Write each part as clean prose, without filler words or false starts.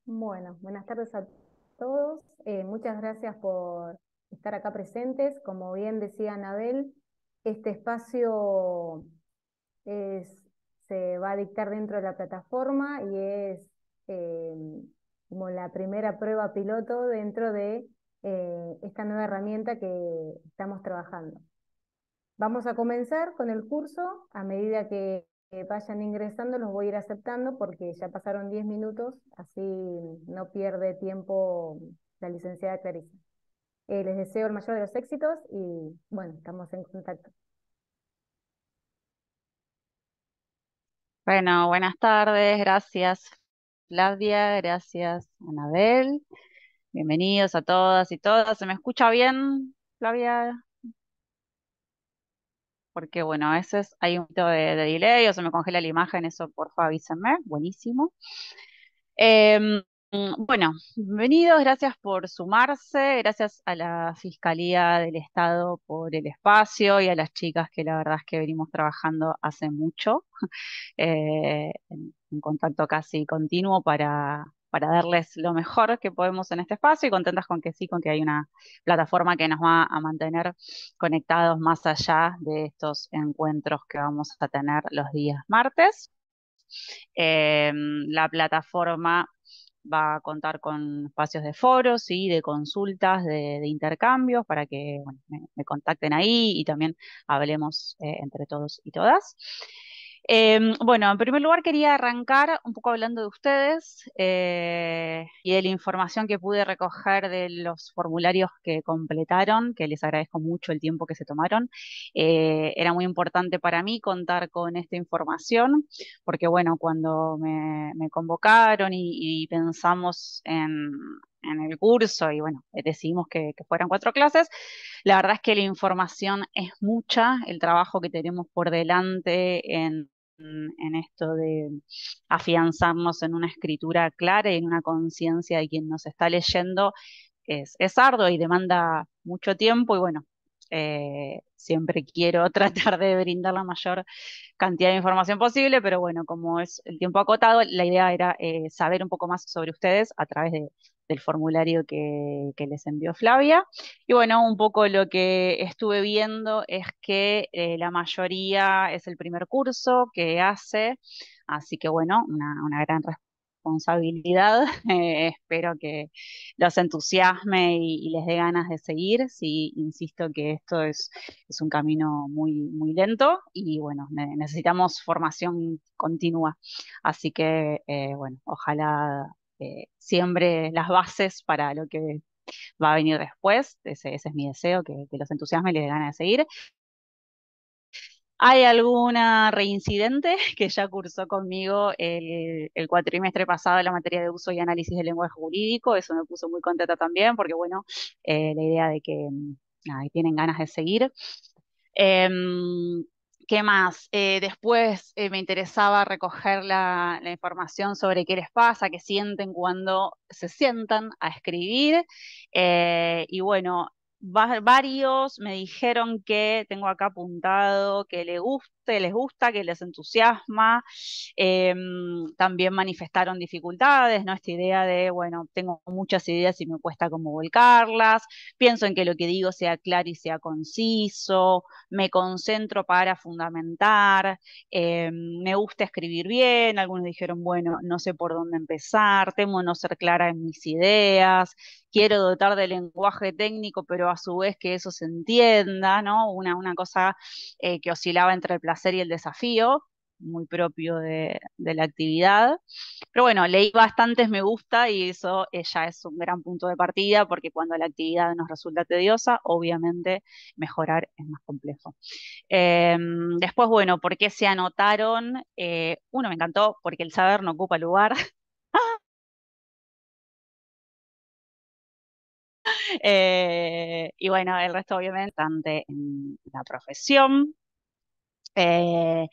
Bueno, buenas tardes a todos. Muchas gracias por estar acá presentes. Como bien decía Anabel, este espacio es- se va a dictar dentro de la plataforma y es eh, como la primera prueba piloto dentro de esta nueva herramienta que estamos trabajando. Vamos a comenzar con el curso. A medida que vayan ingresando, los voy a ir aceptando porque ya pasaron 10 minutos, así no pierde tiempo la licenciada Clarisa. Les deseo el mayor de los éxitos y bueno, estamos en contacto. Bueno, buenas tardes, gracias Flavia, gracias Anabel, bienvenidos a todas y todas. ¿Se me escucha bien, Flavia? Porque bueno, a veces hay un poquito de delay o se me congela la imagen, eso por favor avísenme, buenísimo. Em, bueno, bienvenidos, gracias por sumarse, gracias a la Fiscalía del Estado por el espacio y a las chicas que la verdad es que venimos trabajando hace mucho. En contacto casi continuo para darles lo mejor que podemos en este espacio y contentas con que sí, con que hay una plataforma que nos va a mantener conectados más allá de estos encuentros que vamos a tener los días martes. La plataforma va a contar con espacios de foros y de consultas, de intercambios para que bueno, me contacten ahí y también hablemos entre todos y todas. Bueno, en primer lugar quería arrancar un poco hablando de ustedes y de la información que pude recoger de los formularios que completaron, que les agradezco mucho el tiempo que se tomaron. Era muy importante para mí contar con esta información, porque bueno, cuando me convocaron y pensamos en el curso y bueno, decidimos que fueran 4 clases, la verdad es que la información es mucha, el trabajo que tenemos por delante en esto de afianzarnos en una escritura clara y en una conciencia de quien nos está leyendo es arduo y demanda mucho tiempo y bueno, siempre quiero tratar de brindar la mayor cantidad de información posible, pero bueno, como es el tiempo acotado, la idea era saber un poco más sobre ustedes a través del formulario que les envió Flavia. Y bueno, un poco lo que estuve viendo es que la mayoría es el primer curso que hace, así que bueno, una gran responsabilidad. Espero que los entusiasme y les dé ganas de seguir. Sí, insisto que esto es un camino muy lento y bueno, necesitamos formación continua. Así que bueno, ojalá siembre las bases para lo que va a venir después. Ese es mi deseo, que los entusiasme y les dé ganas de seguir. ¿Hay alguna reincidente que ya cursó conmigo el cuatrimestre pasado en la materia de uso y análisis del lenguaje jurídico? Eso me puso muy contenta también, porque bueno, la idea de que nada, que tienen ganas de seguir. Em, ¿Qué más? Después me interesaba recoger la información sobre qué les pasa, qué sienten cuando se sientan a escribir. Y bueno, varios me dijeron que tengo acá apuntado que les gusta, que les entusiasma. También manifestaron dificultades, ¿no? Esta idea de, bueno, tengo muchas ideas y me cuesta como volcarlas. Pienso en que lo que digo sea claro y sea conciso, me concentro para fundamentar, me gusta escribir bien, algunos dijeron, bueno, no sé por dónde empezar, temo no ser clara en mis ideas, quiero dotar de lenguaje técnico, pero a su vez que eso se entienda, ¿no? Una cosa que oscilaba entre el placer y el desafío, muy propio de la actividad. Pero bueno, leí bastantes me gusta y eso ya es un gran punto de partida porque cuando la actividad nos resulta tediosa, obviamente mejorar es más complejo. Después, bueno, ¿por qué se anotaron? Uno me encantó porque el saber no ocupa lugar. Y bueno, el resto obviamente bastante en la profesión. Eh,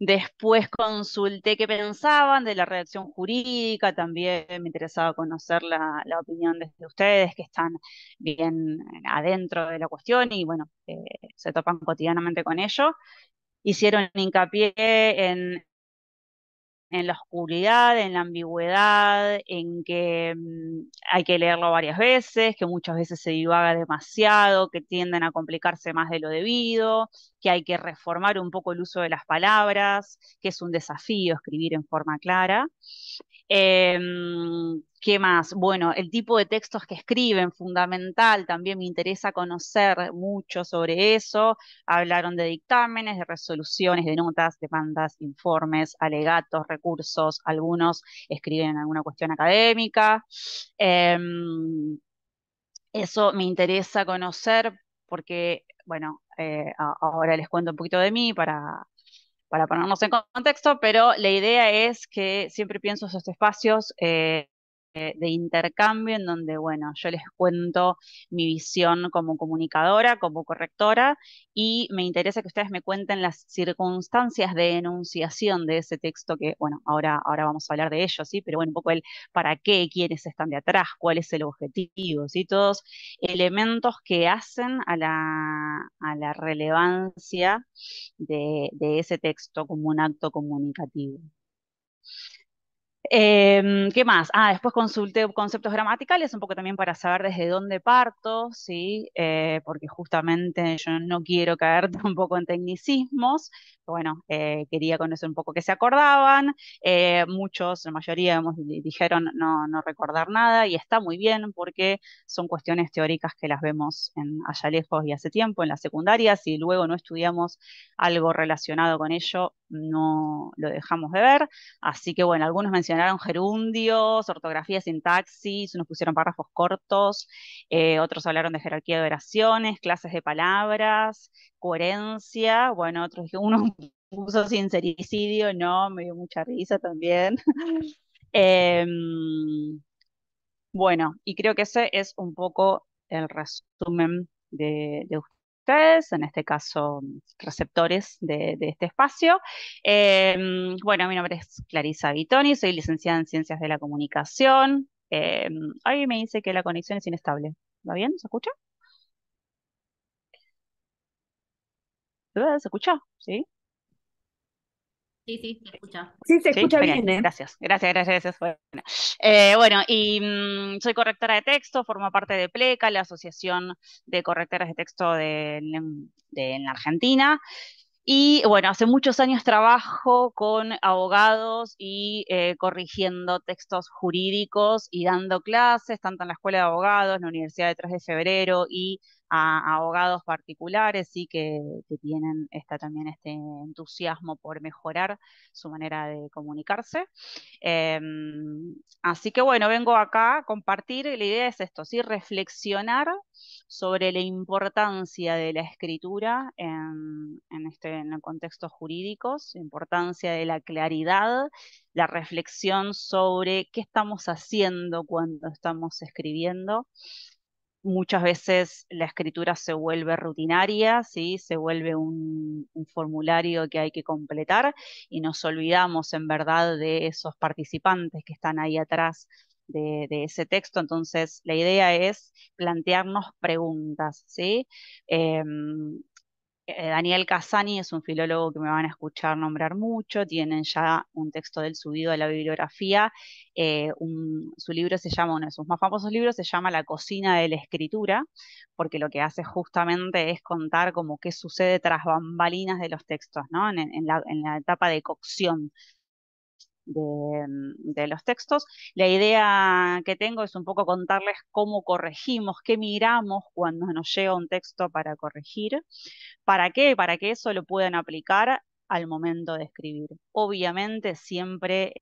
Después consulté qué pensaban de la redacción jurídica, también me interesaba conocer la opinión de ustedes que están bien adentro de la cuestión y bueno, se topan cotidianamente con ello. Hicieron hincapié en la oscuridad, en la ambigüedad, en que hay que leerlo varias veces, que muchas veces se divaga demasiado, que tienden a complicarse más de lo debido, que hay que reformar un poco el uso de las palabras, que es un desafío escribir en forma clara. ¿Qué más? Bueno, el tipo de textos que escriben, fundamental, también me interesa conocer mucho sobre eso. Hablaron de dictámenes, de resoluciones, de notas, demandas, informes, alegatos, recursos, algunos escriben alguna cuestión académica. Em, Eso me interesa conocer porque, bueno, ahora les cuento un poquito de mí para ponernos en contexto, pero la idea es que siempre pienso esos espacios de intercambio en donde, bueno, yo les cuento mi visión como comunicadora, como correctora, y me interesa que ustedes me cuenten las circunstancias de enunciación de ese texto que, bueno, ahora vamos a hablar de ello, ¿sí? Pero bueno, un poco el para qué, quiénes están de atrás, cuál es el objetivo, ¿sí? Todos elementos que hacen a la relevancia de ese texto como un acto comunicativo. ¿Qué más? Después consulté conceptos gramaticales, un poco también para saber desde dónde parto, ¿sí? Porque justamente yo no quiero caer tampoco en tecnicismos. Bueno, quería conocer un poco qué se acordaban. Muchos, la mayoría, dijeron no recordar nada y está muy bien porque son cuestiones teóricas que las vemos allá lejos y hace tiempo en la secundaria. Si luego no estudiamos algo relacionado con ello, no lo dejamos de ver. Así que bueno, algunos mencionaron gerundios, ortografía, sintaxis, unos pusieron párrafos cortos, otros hablaron de jerarquía de oraciones, clases de palabras, coherencia, bueno, uno puso sincericidio, no, me dio mucha risa también. Em, bueno, y creo que ese es un poco el resumen de ustedes, en este caso receptores de este espacio. Bueno, mi nombre es Clarisa Vitoni, soy licenciada en Ciencias de la Comunicación. Ahí me dice que la conexión es inestable. ¿Va bien? ¿Se escucha? ¿Se escucha? ¿Sí? Sí, sí, se escucha. Sí, se Sí, escucha genial. bien, ¿eh? Gracias. Bueno, bueno, y soy correctora de texto, formo parte de PLECA, la Asociación de Correctoras de Texto en la Argentina. Y bueno, hace muchos años trabajo con abogados y corrigiendo textos jurídicos y dando clases, tanto en la Escuela de Abogados, en la Universidad de 3 de Febrero y a abogados particulares, sí, que tienen también este entusiasmo por mejorar su manera de comunicarse. Así que bueno, vengo acá a compartir, la idea es esto, ¿sí? Reflexionar sobre la importancia de la escritura en el contexto jurídicos, la importancia de la claridad, la reflexión sobre qué estamos haciendo cuando estamos escribiendo. Muchas veces la escritura se vuelve rutinaria, ¿sí? Se vuelve un formulario que hay que completar y nos olvidamos en verdad de esos participantes que están ahí atrás de ese texto. Entonces, la idea es plantearnos preguntas, ¿sí? Em, Daniel Casani es un filólogo que me van a escuchar nombrar mucho, tienen ya un texto del subido a la bibliografía, su libro se llama, uno de sus más famosos libros se llama La cocina de la escritura, porque lo que hace justamente es contar como qué sucede tras bambalinas de los textos, ¿no? En la etapa de cocción de los textos. La idea que tengo es un poco contarles cómo corregimos, qué miramos cuando nos llega un texto para corregir. ¿Para qué? Para que eso lo puedan aplicar al momento de escribir. Obviamente siempre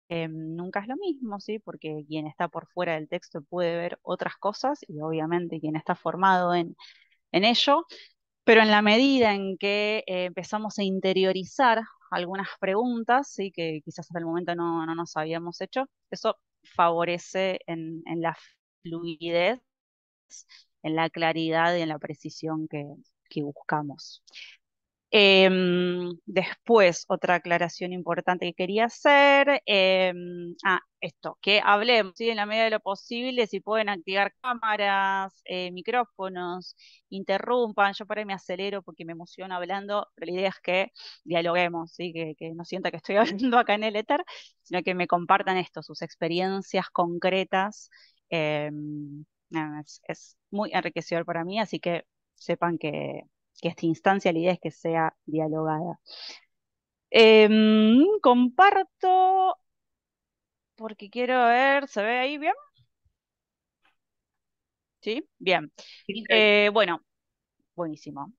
nunca es lo mismo, ¿sí? Porque quien está por fuera del texto puede ver otras cosas y obviamente quien está formado en ello, pero en la medida en que empezamos a interiorizar algunas preguntas, ¿sí? Que quizás hasta el momento no nos habíamos hecho, eso favorece en la fluidez, en la claridad y en la precisión que buscamos. Después, otra aclaración importante que quería hacer, esto, que hablemos, ¿sí? En la medida de lo posible, si pueden activar cámaras, micrófonos, interrumpan, yo por ahí me acelero porque me emociono hablando, pero la idea es que dialoguemos, ¿sí? Que no sienta que estoy hablando acá en el éter, sino que me compartan esto, sus experiencias concretas. Nada, es muy enriquecedor para mí, así que sepan que esta instancia la idea es que sea dialogada. Comparto porque quiero ver, ¿se ve ahí bien? ¿Sí? Bien. Bueno, buenísimo.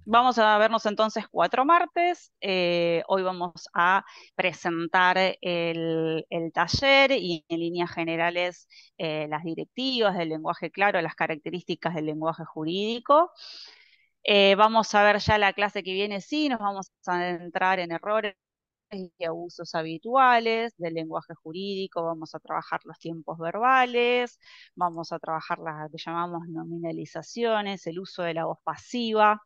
Vamos a vernos entonces 4 martes. Hoy vamos a presentar el taller y en líneas generales las directivas del lenguaje claro, las características del lenguaje jurídico. Vamos a ver ya la clase que viene, sí, nos vamos a entrar en errores y abusos habituales del lenguaje jurídico, vamos a trabajar los tiempos verbales, vamos a trabajar las que llamamos nominalizaciones, el uso de la voz pasiva.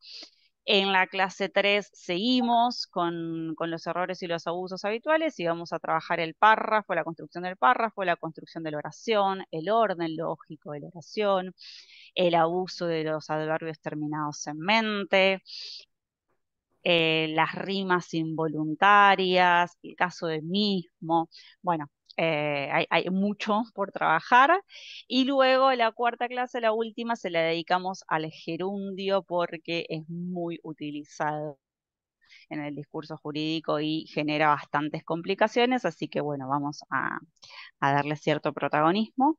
En la clase 3 seguimos con los errores y los abusos habituales y vamos a trabajar el párrafo, la construcción del párrafo, la construcción de la oración, el orden lógico de la oración, el abuso de los adverbios terminados en mente, las rimas involuntarias, el caso de mismo. Bueno, hay mucho por trabajar. Y luego la cuarta clase, la última, se la dedicamos al gerundio porque es muy utilizado en el discurso jurídico y genera bastantes complicaciones, así que bueno, vamos a darle cierto protagonismo.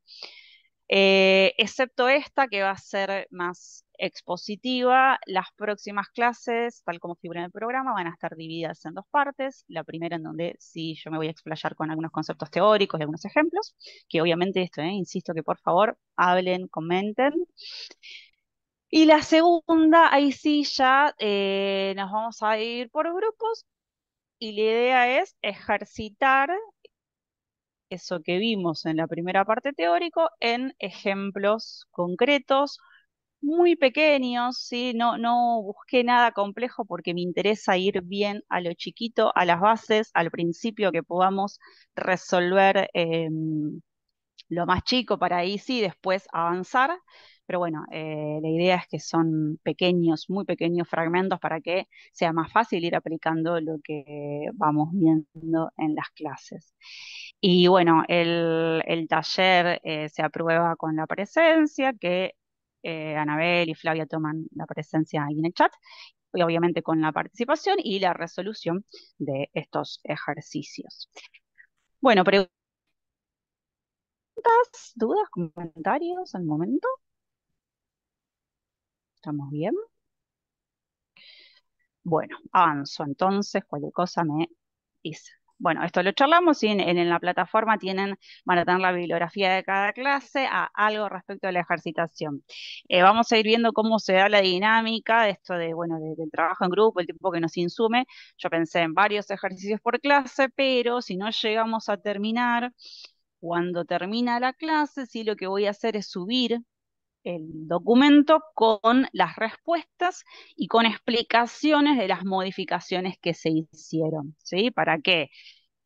Excepto esta que va a ser más expositiva, las próximas clases, tal como figura en el programa, van a estar divididas en 2 partes. La primera en donde sí yo me voy a explayar con algunos conceptos teóricos y algunos ejemplos, que obviamente esto, insisto que por favor hablen, comenten. Y la segunda, ahí sí ya nos vamos a ir por grupos y la idea es ejercitar eso que vimos en la primera parte teórico en ejemplos concretos, muy pequeños, ¿sí? No busqué nada complejo porque me interesa ir bien a lo chiquito, a las bases, al principio que podamos resolver lo más chico para ahí sí después avanzar. Pero bueno, la idea es que son pequeños, muy pequeños fragmentos para que sea más fácil ir aplicando lo que vamos viendo en las clases. Y bueno, el taller se aprueba con la presencia, que Anabel y Flavia toman la presencia ahí en el chat, y obviamente con la participación y la resolución de estos ejercicios. Bueno, preguntas, dudas, comentarios al momento. ¿Estamos bien? Bueno, avanzo entonces, cualquier cosa me dice. Bueno, esto lo charlamos y en la plataforma van a tener la bibliografía de cada clase, algo respecto a la ejercitación. Vamos a ir viendo cómo se da la dinámica de esto bueno, del trabajo en grupo, el tiempo que nos insume. Yo pensé en varios ejercicios por clase, pero si no llegamos a terminar, cuando termina la clase, sí lo que voy a hacer es subir el documento con las respuestas y con explicaciones de las modificaciones que se hicieron, ¿sí? Para que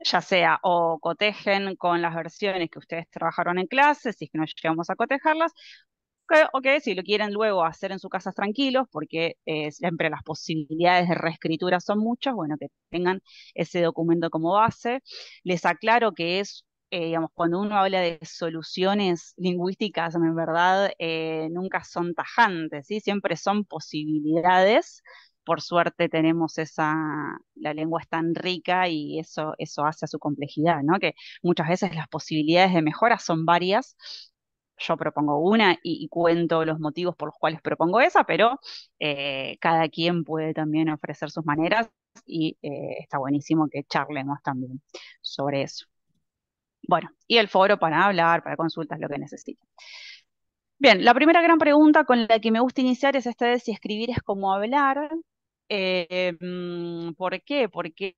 ya sea o cotejen con las versiones que ustedes trabajaron en clase, si es que no llegamos a cotejarlas, o que si lo quieren luego hacer en sus casas tranquilos, porque siempre las posibilidades de reescritura son muchas, bueno, que tengan ese documento como base. Les aclaro que es, digamos, cuando uno habla de soluciones lingüísticas, en verdad nunca son tajantes, ¿sí? Siempre son posibilidades. Por suerte tenemos la lengua es tan rica y eso hace a su complejidad, ¿no? Que muchas veces las posibilidades de mejora son varias. Yo propongo una y cuento los motivos por los cuales propongo esa, pero cada quien puede también ofrecer sus maneras y está buenísimo que charlemos también sobre eso. Bueno, y el foro para hablar, para consultas, lo que necesiten. Bien, la primera gran pregunta con la que me gusta iniciar es esta de si escribir es como hablar. ¿Por qué? Porque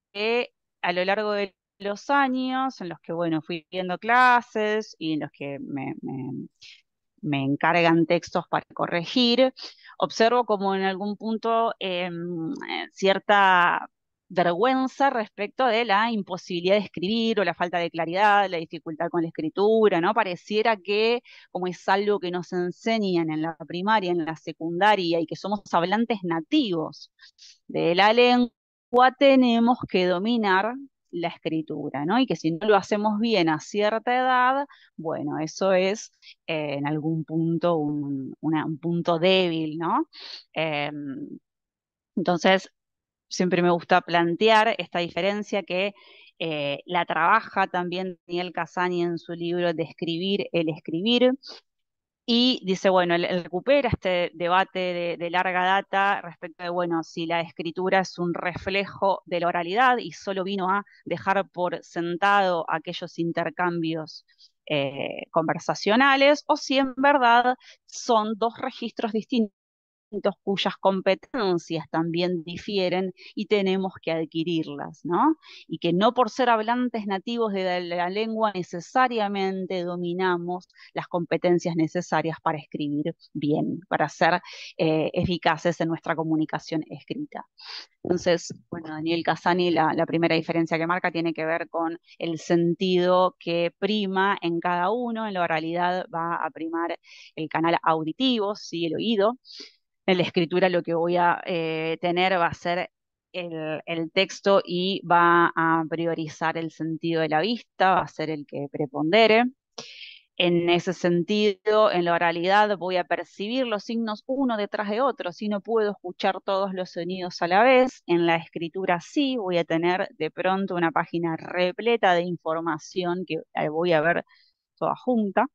a lo largo de los años en los que, bueno, fui viendo clases y en los que me encargan textos para corregir, observo como en algún punto cierta vergüenza respecto de la imposibilidad de escribir o la falta de claridad, la dificultad con la escritura, ¿no? Pareciera que como es algo que nos enseñan en la primaria, en la secundaria y que somos hablantes nativos de la lengua, tenemos que dominar la escritura, ¿no? Y que si no lo hacemos bien a cierta edad, bueno, eso es en algún punto un punto débil, ¿no? Eh, entonces, siempre me gusta plantear esta diferencia que la trabaja también Daniel Casani en su libro Describir el escribir, y dice, bueno, él recupera este debate de larga data respecto de, bueno, si la escritura es un reflejo de la oralidad y solo vino a dejar por sentado aquellos intercambios conversacionales, o si en verdad son dos registros distintos cuyas competencias también difieren y tenemos que adquirirlas, ¿no? Y que no por ser hablantes nativos de la lengua necesariamente dominamos las competencias necesarias para escribir bien, para ser eficaces en nuestra comunicación escrita. Entonces, bueno, Daniel Casani, la primera diferencia que marca tiene que ver con el sentido que prima en cada uno. En la oralidad va a primar el canal auditivo, ¿sí? El oído. En la escritura lo que voy a tener va a ser el texto y va a priorizar el sentido de la vista, va a ser el que prepondere. En ese sentido, en la oralidad voy a percibir los signos uno detrás de otro, si no puedo escuchar todos los sonidos a la vez. En la escritura sí, voy a tener de pronto una página repleta de información que voy a ver toda junta.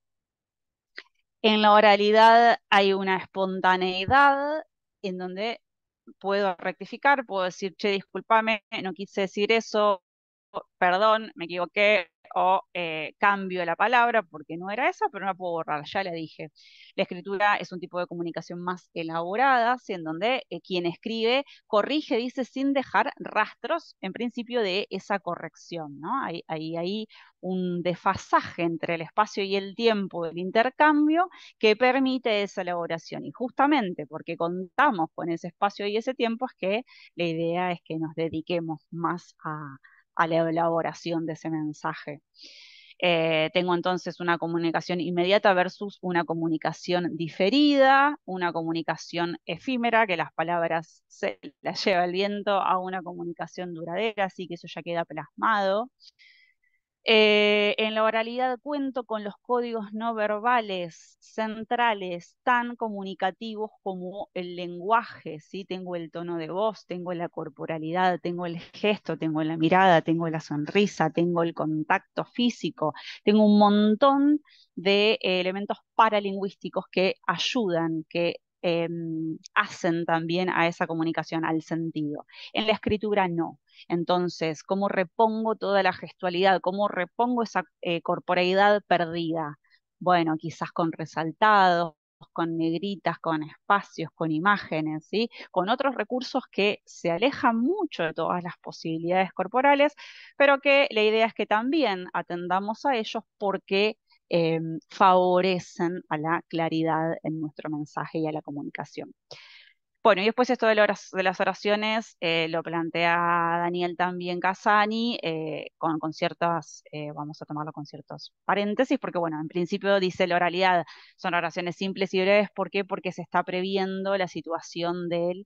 En la oralidad hay una espontaneidad en donde puedo rectificar, puedo decir, che, discúlpame, no quise decir eso, perdón, me equivoqué, o cambio la palabra porque no era esa, pero no la puedo borrar, ya la dije. La escritura es un tipo de comunicación más elaborada, ¿sí? En donde quien escribe corrige, dice, sin dejar rastros, en principio, de esa corrección, ¿no? Hay un desfasaje entre el espacio y el tiempo del intercambio que permite esa elaboración. Y justamente porque contamos con ese espacio y ese tiempo es que la idea es que nos dediquemos más a la elaboración de ese mensaje. Tengo entonces una comunicación inmediata versus una comunicación diferida, una comunicación efímera, que las palabras se las lleva el viento, a una comunicación duradera, así que eso ya queda plasmado. En la oralidad cuento con los códigos no verbales centrales tan comunicativos como el lenguaje, ¿sí? Tengo el tono de voz, tengo la corporalidad, tengo el gesto, tengo la mirada, tengo la sonrisa, tengo el contacto físico, tengo un montón de elementos paralingüísticos que ayudan, que hacen también a esa comunicación, al sentido. En la escritura no. Entonces, ¿cómo repongo toda la gestualidad? ¿Cómo repongo esa corporeidad perdida? Bueno, quizás con resaltados, con negritas, con espacios, con imágenes, ¿sí? Con otros recursos que se alejan mucho de todas las posibilidades corporales, pero que la idea es que también atendamos a ellos porque favorecen a la claridad en nuestro mensaje y a la comunicación. Bueno, y después esto de las oraciones lo plantea Daniel también Casani, con ciertas, vamos a tomarlo con ciertos paréntesis, porque bueno, en principio dice la oralidad, son oraciones simples y breves, ¿por qué? Porque se está previendo la situación de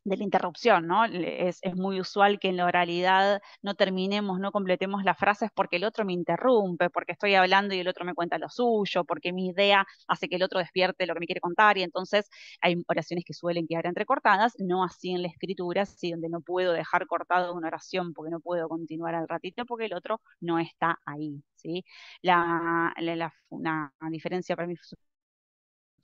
la interrupción, ¿no? Es muy usual que en la oralidad no terminemos, no completemos las frases porque el otro me interrumpe, porque estoy hablando y el otro me cuenta lo suyo, porque mi idea hace que el otro despierte lo que me quiere contar, y entonces hay oraciones que suelen quedar entrecortadas, no así en la escritura, sí, donde no puedo dejar cortada una oración porque no puedo continuar al ratito porque el otro no está ahí, ¿sí? Una diferencia para mí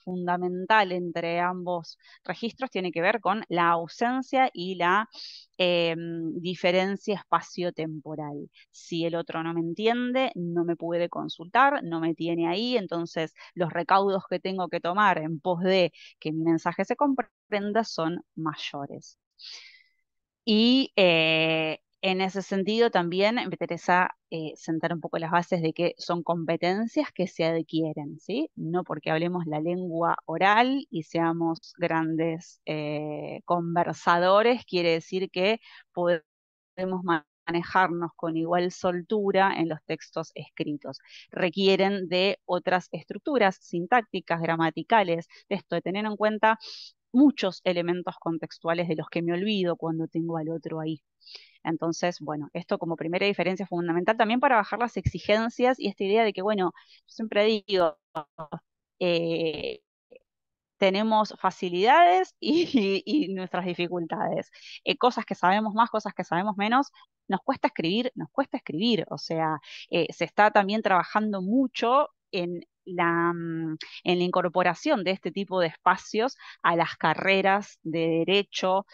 fundamental entre ambos registros tiene que ver con la ausencia y la diferencia espacio-temporal. Si el otro no me entiende, no me puede consultar, no me tiene ahí, entonces los recaudos que tengo que tomar en pos de que mi mensaje se comprenda son mayores. Y En ese sentido, también me interesa sentar un poco las bases de que son competencias que se adquieren, ¿sí? No porque hablemos la lengua oral y seamos grandes conversadores, quiere decir que podemos manejarnos con igual soltura en los textos escritos. Requieren de otras estructuras sintácticas, gramaticales, de esto de tener en cuenta muchos elementos contextuales de los que me olvido cuando tengo al otro ahí. Entonces, bueno, esto como primera diferencia fundamental también para bajar las exigencias y esta idea de que, bueno, yo siempre digo, eh, tenemos facilidades y nuestras dificultades. Cosas que sabemos más, cosas que sabemos menos. Nos cuesta escribir. O sea, se está también trabajando mucho en la incorporación de este tipo de espacios a las carreras de derecho,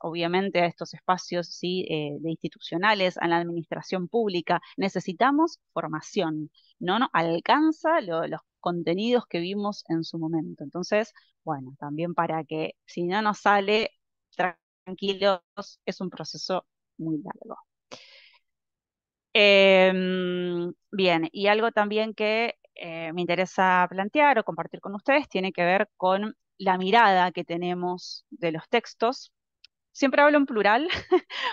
obviamente, a estos espacios, ¿sí? De institucionales, a la administración pública. Necesitamos formación. No nos alcanza los contenidos que vimos en su momento. Entonces, bueno, también para que si no nos sale tranquilos, es un proceso muy largo. Bien, y algo también que me interesa plantear o compartir con ustedes tiene que ver con la mirada que tenemos de los textos. Siempre hablo en plural,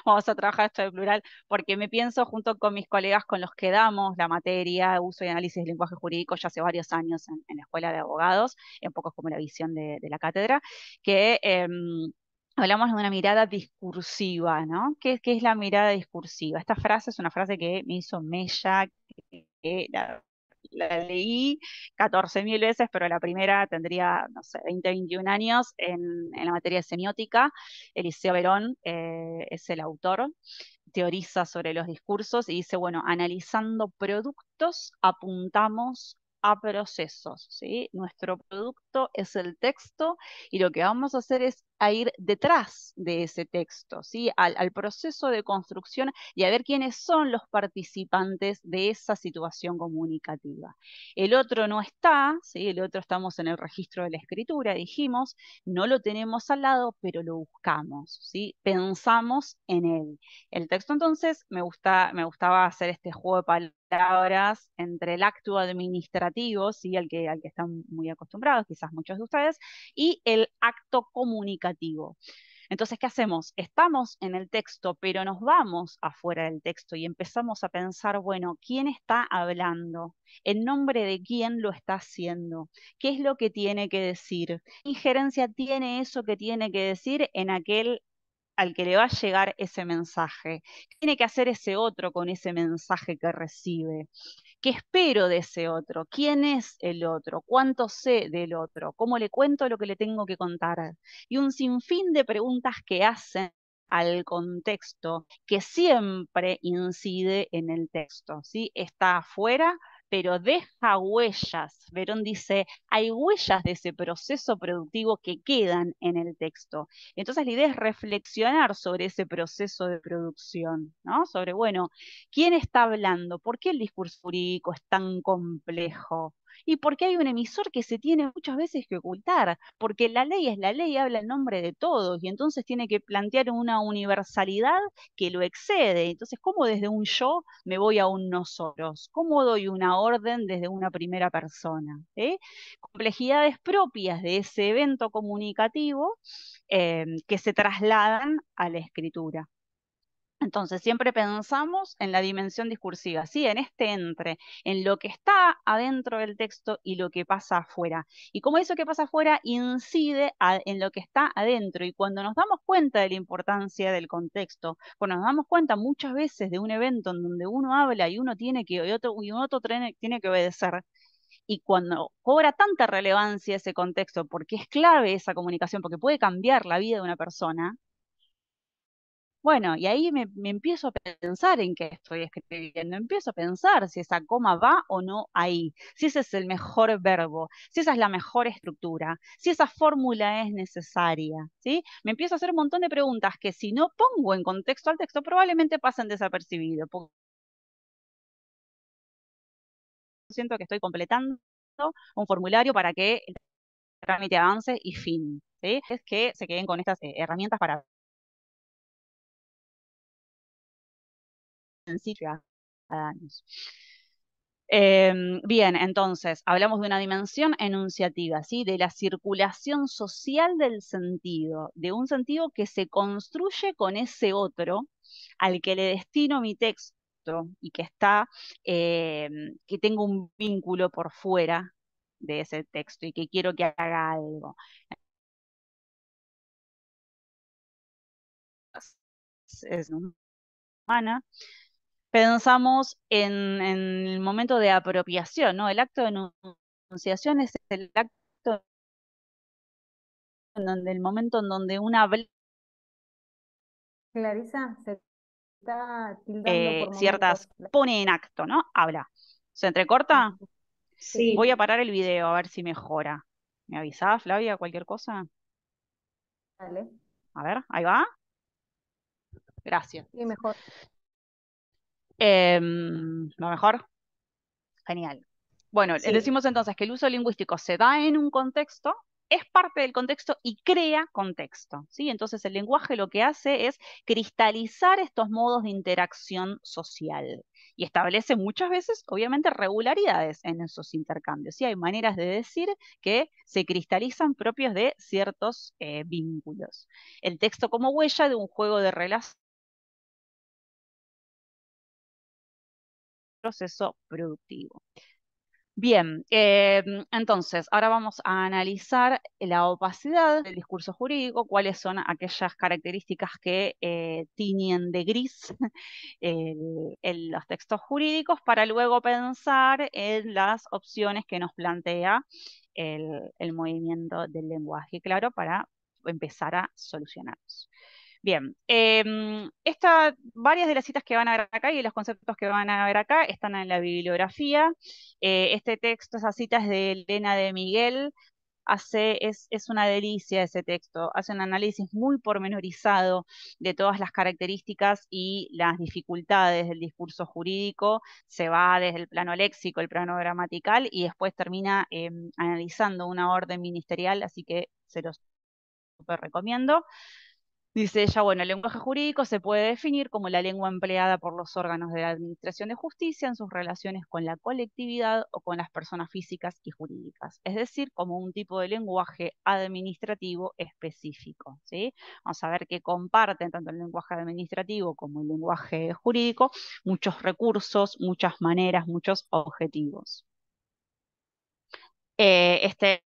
vamos a trabajar esto de plural, porque me pienso junto con mis colegas con los que damos la materia, uso y análisis del lenguaje jurídico ya hace varios años en la Escuela de Abogados, un poco es como la visión de la cátedra, que hablamos de una mirada discursiva, ¿no? ¿Qué es la mirada discursiva? Esta frase es una frase que me hizo mella, que la leí 14.000 veces, pero la primera tendría, no sé, 20, 21 años en la materia de semiótica. Eliseo Verón es el autor, teoriza sobre los discursos y dice, bueno, analizando productos apuntamos a procesos, ¿sí? Nuestro producto es el texto y lo que vamos a hacer es a ir detrás de ese texto, ¿sí? Al proceso de construcción y a ver quiénes son los participantes de esa situación comunicativa. El otro no está, ¿sí? El otro estamos en el registro de la escritura, dijimos, no lo tenemos al lado, pero lo buscamos, ¿sí? Pensamos en él. El texto entonces me gustaba hacer este juego de palabras entre el acto administrativo, ¿sí? Al que están muy acostumbrados, quizás muchos de ustedes, y el acto comunicativo. Entonces, ¿qué hacemos? Estamos en el texto, pero nos vamos afuera del texto y empezamos a pensar, bueno, ¿quién está hablando? ¿En nombre de quién lo está haciendo? ¿Qué es lo que tiene que decir? ¿Qué injerencia tiene eso que tiene que decir en aquel al que le va a llegar ese mensaje? ¿Qué tiene que hacer ese otro con ese mensaje que recibe? ¿Qué espero de ese otro? ¿Quién es el otro? ¿Cuánto sé del otro? ¿Cómo le cuento lo que le tengo que contar? Y un sinfín de preguntas que hacen al contexto, que siempre incide en el texto, ¿sí? Está afuera, pero deja huellas. Verón dice, hay huellas de ese proceso productivo que quedan en el texto. Entonces la idea es reflexionar sobre ese proceso de producción, ¿no? Sobre, bueno, ¿quién está hablando? ¿Por qué el discurso jurídico es tan complejo? ¿Y por qué hay un emisor que se tiene muchas veces que ocultar? Porque la ley es la ley, habla en nombre de todos y entonces tiene que plantear una universalidad que lo excede. Entonces, ¿cómo desde un yo me voy a un nosotros? ¿Cómo doy una orden desde una primera persona? Complejidades propias de ese evento comunicativo que se trasladan a la escritura. Entonces, siempre pensamos en la dimensión discursiva, ¿sí? En este entre, en lo que está adentro del texto y lo que pasa afuera. Y cómo eso que pasa afuera incide en lo que está adentro. Y cuando nos damos cuenta de la importancia del contexto, cuando nos damos cuenta muchas veces de un evento en donde uno habla y uno tiene que, y otro tiene que obedecer, y cuando cobra tanta relevancia ese contexto, porque es clave esa comunicación, porque puede cambiar la vida de una persona, bueno, y ahí me empiezo a pensar en qué estoy escribiendo, empiezo a pensar si esa coma va o no ahí, si ese es el mejor verbo, si esa es la mejor estructura, si esa fórmula es necesaria, ¿sí? Me empiezo a hacer un montón de preguntas que si no pongo en contexto al texto probablemente pasen desapercibido, porque siento que estoy completando un formulario para que el trámite avance y fin, ¿sí? Es que se queden con estas herramientas para ciudadanos. Bien, entonces, hablamos de una dimensión enunciativa, ¿sí? De la circulación social del sentido, de un sentido que se construye con ese otro al que le destino mi texto y que está, que tengo un vínculo por fuera de ese texto y que quiero que haga algo. Es humana. Pensamos en el momento de apropiación, ¿no? El acto de enunciación es el acto en donde, el momento en donde una habla Clarisa, se está tildando por momentos. ciertas, pone en acto, ¿no? Habla. ¿Se entrecorta? Sí, Voy a Sí, parar el video a ver si mejora. ¿Me avisás, Flavia, cualquier cosa? dale. A ver, ahí va. Gracias. Sí, mejor. ¿Lo mejor? Genial. Bueno, sí. decimos entonces que el uso lingüístico se da en un contexto, es parte del contexto y crea contexto, ¿sí? Entonces el lenguaje lo que hace es cristalizar estos modos de interacción social y establece muchas veces, obviamente, regularidades en esos intercambios, ¿sí? Hay maneras de decir que se cristalizan propios de ciertos vínculos. El texto como huella de un juego de relación, proceso productivo. Bien, entonces ahora vamos a analizar la opacidad del discurso jurídico, cuáles son aquellas características que tiñen de gris los textos jurídicos para luego pensar en las opciones que nos plantea el movimiento del lenguaje, claro, para empezar a solucionarlos. Bien, varias de las citas que van a ver acá y los conceptos que van a ver acá están en la bibliografía. Este texto, esas citas de Elena de Miguel, es una delicia ese texto, hace un análisis muy pormenorizado de todas las características y las dificultades del discurso jurídico, se va desde el plano léxico, el plano gramatical y después termina analizando una orden ministerial, así que se los súper recomiendo. Dice ella, bueno, el lenguaje jurídico se puede definir como la lengua empleada por los órganos de la Administración de Justicia en sus relaciones con la colectividad o con las personas físicas y jurídicas, es decir, como un tipo de lenguaje administrativo específico, ¿sí? Vamos a ver que comparten tanto el lenguaje administrativo como el lenguaje jurídico muchos recursos, muchas maneras, muchos objetivos. Este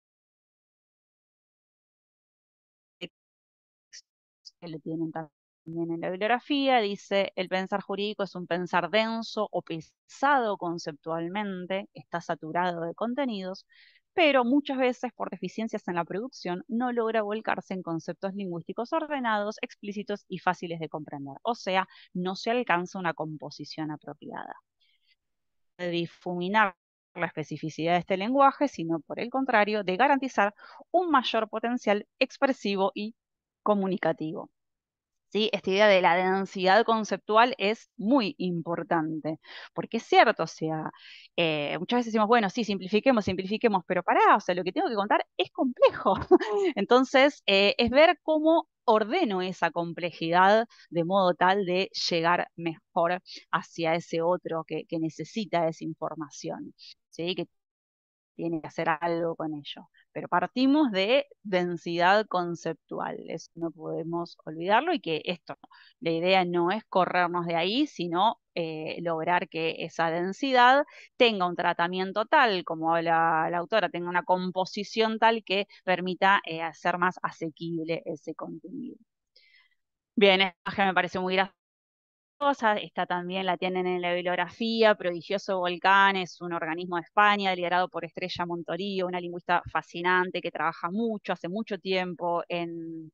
que lo tienen también en la bibliografía, dice, el pensar jurídico es un pensar denso o pesado conceptualmente, está saturado de contenidos, pero muchas veces por deficiencias en la producción no logra volcarse en conceptos lingüísticos ordenados, explícitos y fáciles de comprender, o sea, no se alcanza una composición apropiada. De difuminar la especificidad de este lenguaje, sino por el contrario, de garantizar un mayor potencial expresivo y comunicativo. ¿Sí? Esta idea de la densidad conceptual es muy importante, porque es cierto, o sea, muchas veces decimos, bueno, sí, simplifiquemos, simplifiquemos, pero pará, o sea, lo que tengo que contar es complejo. Entonces, es ver cómo ordeno esa complejidad de modo tal de llegar mejor hacia ese otro que necesita esa información, ¿sí? Que tiene que hacer algo con ello. Pero partimos de densidad conceptual, eso no podemos olvidarlo y que esto, la idea no es corrernos de ahí, sino lograr que esa densidad tenga un tratamiento tal, como habla la autora, tenga una composición tal que permita hacer más asequible ese contenido. Bien, esta imagen me pareció muy graciosa. Esta también la tienen en la bibliografía. Prodigioso Volcán es un organismo de España liderado por Estrella Montorio, una lingüista fascinante que trabaja mucho, hace mucho tiempo en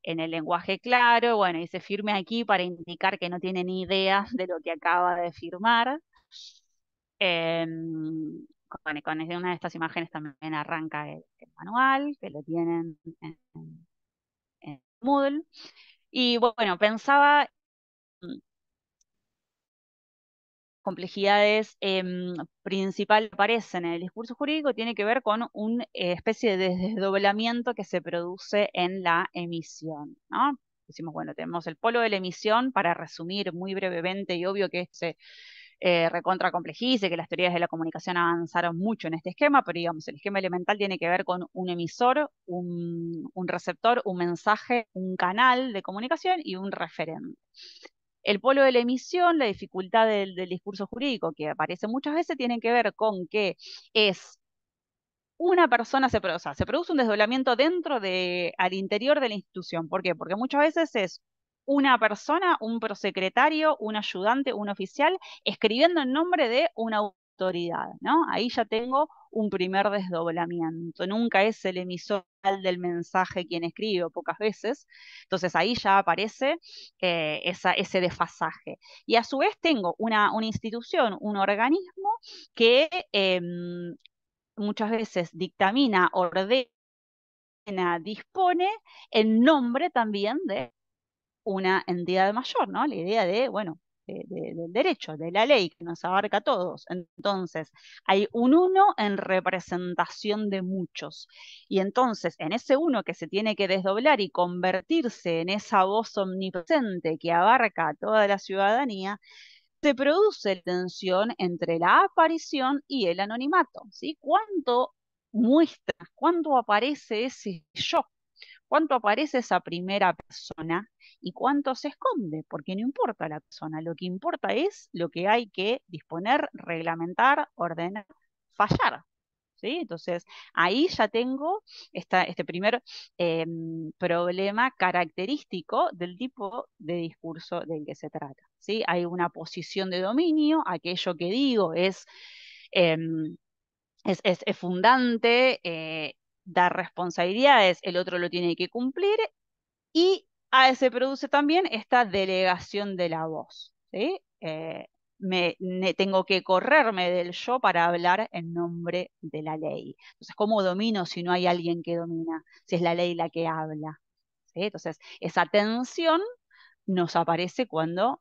el lenguaje claro. Bueno, y se firme aquí para indicar que no tiene ni idea de lo que acaba de firmar. Con una de estas imágenes también arranca el manual, que lo tienen en Moodle. Y bueno, pensaba complejidades principal que aparecen en el discurso jurídico tiene que ver con una especie de desdoblamiento que se produce en la emisión, ¿no? decimos, bueno, tenemos el polo de la emisión, para resumir muy brevemente, y obvio que se recontra complejice, que las teorías de la comunicación avanzaron mucho en este esquema, pero digamos, el esquema elemental tiene que ver con un emisor, un receptor, un mensaje, un canal de comunicación y un referente. El polo de la emisión, la dificultad del discurso jurídico que aparece muchas veces, tiene que ver con que es una persona, o sea, se produce un desdoblamiento al interior de la institución. ¿Por qué? Porque muchas veces es una persona, un prosecretario, un ayudante, un oficial, escribiendo en nombre de una autoridad, ¿no? Ahí ya tengo un primer desdoblamiento. Nunca es el emisor del mensaje quien escribe, o pocas veces. Entonces ahí ya aparece ese desfasaje. Y a su vez tengo una institución, un organismo que muchas veces dictamina, ordena, dispone en nombre también de una entidad mayor, ¿no? La idea de, bueno, del derecho, de la ley que nos abarca a todos. Entonces, hay un uno en representación de muchos. Y entonces, en ese uno que se tiene que desdoblar y convertirse en esa voz omnipresente que abarca a toda la ciudadanía, se produce tensión entre la aparición y el anonimato, ¿sí? ¿Cuánto muestra, cuánto aparece ese yo? ¿Cuánto aparece esa primera persona y cuánto se esconde? Porque no importa la persona, lo que importa es lo que hay que disponer, reglamentar, ordenar, fallar. ¿Sí? Entonces, ahí ya tengo este primer problema característico del tipo de discurso del que se trata. ¿Sí? Hay una posición de dominio, aquello que digo em, es fundante, dar responsabilidades, el otro lo tiene que cumplir, y se produce también esta delegación de la voz, ¿sí? Tengo que correrme del yo para hablar en nombre de la ley. Entonces, ¿cómo domino si no hay alguien que domina? Si es la ley la que habla. ¿Sí? Entonces, esa tensión nos aparece cuando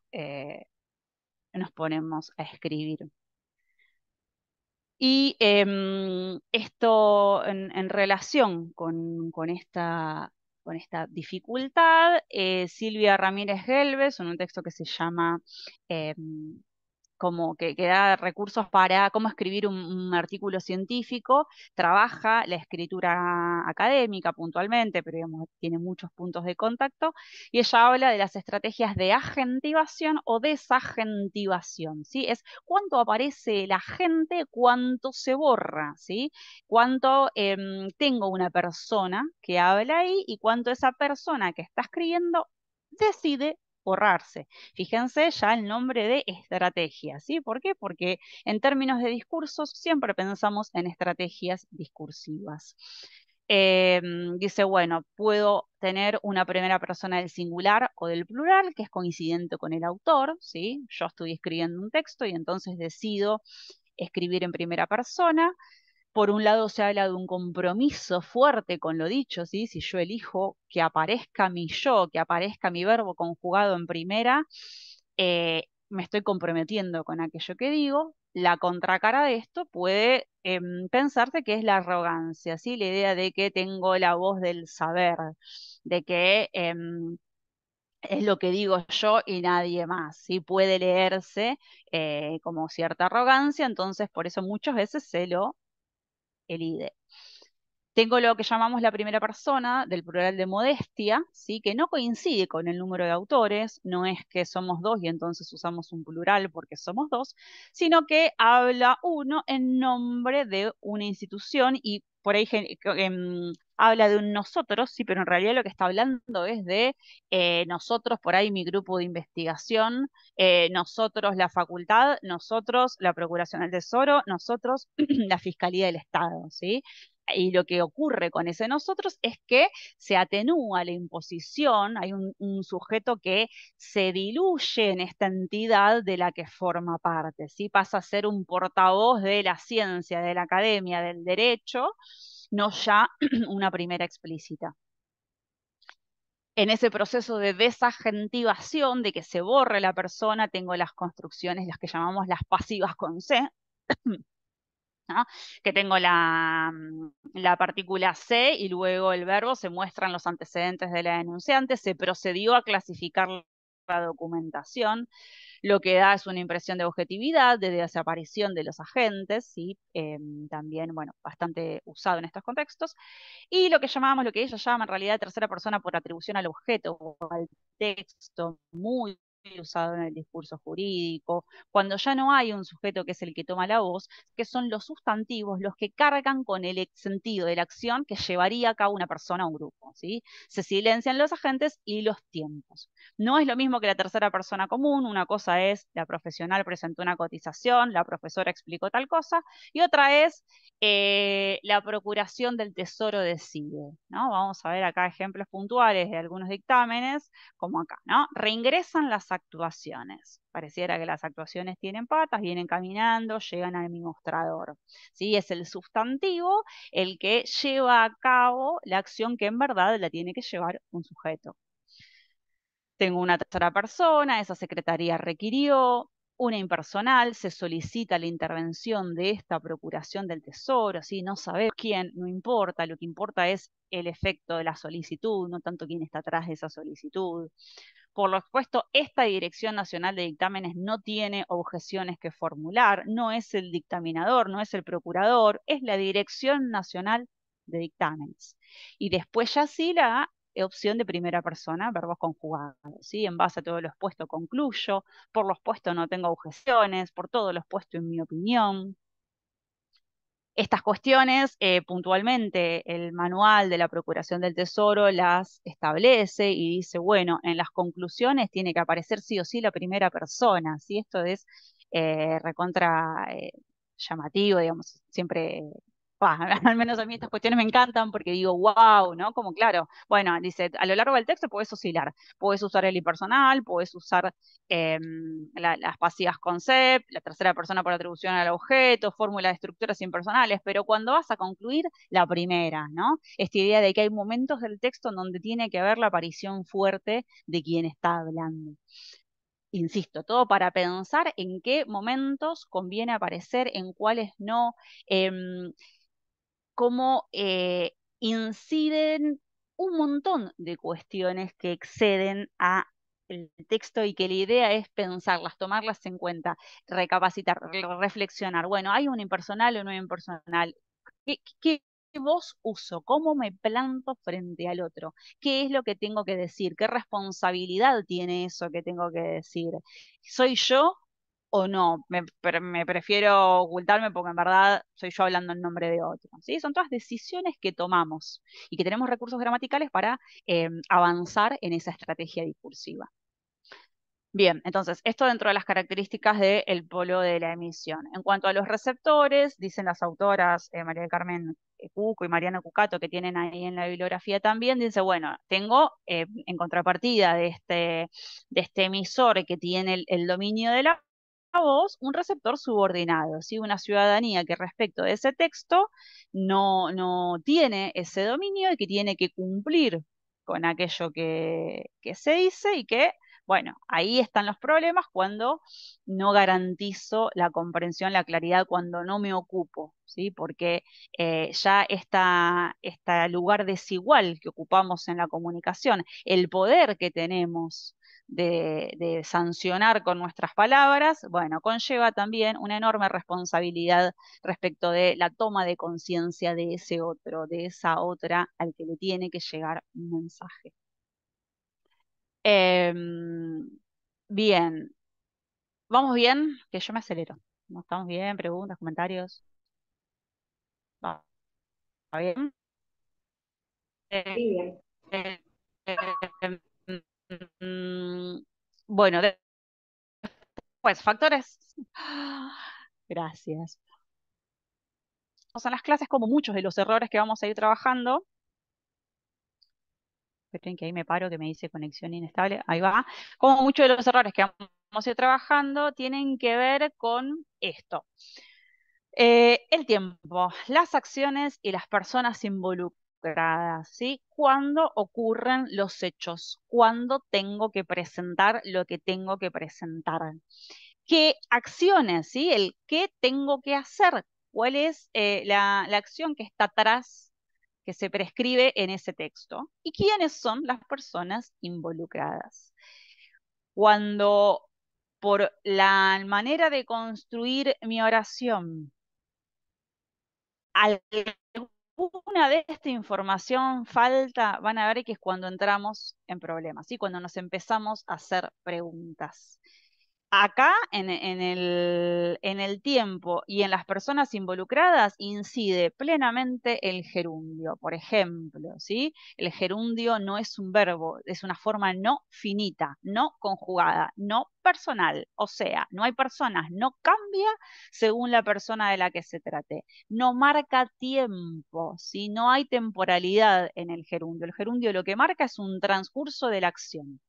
nos ponemos a escribir. Y esto en relación con esta dificultad, Silvia Ramírez Gelbes, en un texto que se llama como que da recursos para cómo escribir un artículo científico, trabaja la escritura académica puntualmente, pero digamos, tiene muchos puntos de contacto, y ella habla de las estrategias de agentivación o desagentivación, ¿sí? Es cuánto aparece la gente, cuánto se borra, ¿sí? Cuánto tengo una persona que habla ahí y cuánto esa persona que está escribiendo decide borrarse. Fíjense ya el nombre de estrategia, ¿sí? ¿Por qué? Porque en términos de discursos siempre pensamos en estrategias discursivas. Dice, bueno, puedo tener una primera persona del singular o del plural, que es coincidente con el autor, ¿sí? Yo estoy escribiendo un texto y entonces decido escribir en primera persona. Por un lado se habla de un compromiso fuerte con lo dicho, ¿sí? Si yo elijo que aparezca mi yo, que aparezca mi verbo conjugado en primera, me estoy comprometiendo con aquello que digo. La contracara de esto puede pensarse que es la arrogancia, ¿sí? La idea de que tengo la voz del saber, de que es lo que digo yo y nadie más, ¿sí? Puede leerse como cierta arrogancia, entonces por eso muchas veces se lo elide. Tengo lo que llamamos la primera persona del plural de modestia, ¿sí? Que no coincide con el número de autores, no es que somos dos y entonces usamos un plural porque somos dos, sino que habla uno en nombre de una institución y por ahí habla de un nosotros, sí, pero en realidad lo que está hablando es de nosotros, por ahí mi grupo de investigación, nosotros la facultad, nosotros la Procuración del Tesoro, nosotros la Fiscalía del Estado, ¿sí? Y lo que ocurre con ese nosotros es que se atenúa la imposición, hay un sujeto que se diluye en esta entidad de la que forma parte, ¿sí? Pasa a ser un portavoz de la ciencia, de la academia, del derecho, no ya una primera explícita. En ese proceso de desagentivación, de que se borre la persona, tengo las construcciones, las que llamamos las pasivas con C, ¿no? Que tengo la partícula se y luego el verbo, se muestran los antecedentes de la denunciante, se procedió a clasificar la documentación, lo que da es una impresión de objetividad, de desaparición de los agentes, ¿sí? También, bueno, bastante usado en estos contextos, y lo que llamamos, lo que ella llama en realidad tercera persona por atribución al objeto o al texto, muy usado en el discurso jurídico, cuando ya no hay un sujeto que es el que toma la voz, que son los sustantivos los que cargan con el sentido de la acción que llevaría a cabo una persona o un grupo, ¿sí? Se silencian los agentes y los tiempos. No es lo mismo que la tercera persona común, una cosa es la profesional presentó una cotización, la profesora explicó tal cosa, y otra es la procuración del tesoro decide, ¿no? Vamos a ver acá ejemplos puntuales de algunos dictámenes, como acá, ¿no? Reingresan las actuaciones. Pareciera que las actuaciones tienen patas, vienen caminando, llegan al mi mostrador. ¿Sí? Es el sustantivo el que lleva a cabo la acción que en verdad la tiene que llevar un sujeto. Tengo una tercera persona, esa secretaría requirió, una impersonal, se solicita la intervención de esta procuración del tesoro, ¿sí? No sabemos quién, no importa, lo que importa es el efecto de la solicitud, no tanto quién está atrás de esa solicitud. Por lo expuesto, esta Dirección Nacional de Dictámenes no tiene objeciones que formular, no es el dictaminador, no es el procurador, es la Dirección Nacional de Dictámenes. Y después ya sí la opción de primera persona, verbos conjugados, ¿sí? En base a todos los puestos concluyo, por los puestos no tengo objeciones, por todos los puestos en mi opinión. Estas cuestiones, puntualmente, el manual de la Procuración del Tesoro las establece y dice, bueno, en las conclusiones tiene que aparecer sí o sí la primera persona, ¿sí? Esto es recontra llamativo, digamos, siempre, al menos a mí estas cuestiones me encantan porque digo, wow, ¿no? Como claro, bueno, dice, a lo largo del texto puedes oscilar, puedes usar el impersonal, puedes usar las pasivas concept, la tercera persona por atribución al objeto, fórmula de estructuras impersonales, pero cuando vas a concluir, la primera, ¿no? Esta idea de que hay momentos del texto en donde tiene que haber la aparición fuerte de quien está hablando. Insisto, todo para pensar en qué momentos conviene aparecer, en cuáles no, cómo inciden un montón de cuestiones que exceden a el texto y que la idea es pensarlas, tomarlas en cuenta, recapacitar, reflexionar. Bueno, ¿hay un impersonal o no hay un impersonal? ¿Qué voz uso? ¿Cómo me planto frente al otro? ¿Qué es lo que tengo que decir? ¿Qué responsabilidad tiene eso que tengo que decir? ¿Soy yo o no? Me prefiero ocultarme porque en verdad soy yo hablando en nombre de otro, ¿sí? Son todas decisiones que tomamos y que tenemos recursos gramaticales para avanzar en esa estrategia discursiva. Bien, entonces, esto dentro de las características del polo de la emisión. En cuanto a los receptores, dicen las autoras María del Carmen Cuco y Mariana Cucato, que tienen ahí en la bibliografía también, dice, bueno, tengo en contrapartida de este emisor que tiene el dominio de la voz, un receptor subordinado, ¿sí? Una ciudadanía que respecto de ese texto no tiene ese dominio y que tiene que cumplir con aquello que se dice y que bueno, ahí están los problemas cuando no garantizo la comprensión, la claridad, cuando no me ocupo, ¿sí? Porque ya este lugar desigual que ocupamos en la comunicación, el poder que tenemos de sancionar con nuestras palabras, bueno, conlleva también una enorme responsabilidad respecto de la toma de conciencia de ese otro, de esa otra al que le tiene que llegar un mensaje. Em, bien, ¿vamos bien? Que yo me acelero. ¿No estamos bien? ¿Preguntas, comentarios? ¿Va va bien? Eh, Sí, bien. eh, eh, mm, bueno, pues factores. Gracias. Son las clases como muchos de los errores que vamos a ir trabajando. Esperen que ahí me paro, que me dice conexión inestable. Ahí va. Como muchos de los errores que vamos a ir trabajando tienen que ver con esto. El tiempo, las acciones y las personas involucradas, ¿sí? ¿Cuándo ocurren los hechos? ¿Cuándo tengo que presentar lo que tengo que presentar? ¿Qué acciones, sí? El qué tengo que hacer ¿Cuál es la acción que está atrás, que se prescribe en ese texto? ¿Y quiénes son las personas involucradas? Cuando por la manera de construir mi oración, alguna de esta información falta, van a ver que es cuando entramos en problemas, ¿sí? Cuando nos empezamos a hacer preguntas. Acá, en el tiempo y en las personas involucradas, incide plenamente el gerundio. Por ejemplo, ¿sí? El gerundio no es un verbo, es una forma no finita, no conjugada, no personal. O sea, no hay personas, no cambia según la persona de la que se trate. No marca tiempo, ¿sí? No hay temporalidad en el gerundio. El gerundio lo que marca es un transcurso de la acción,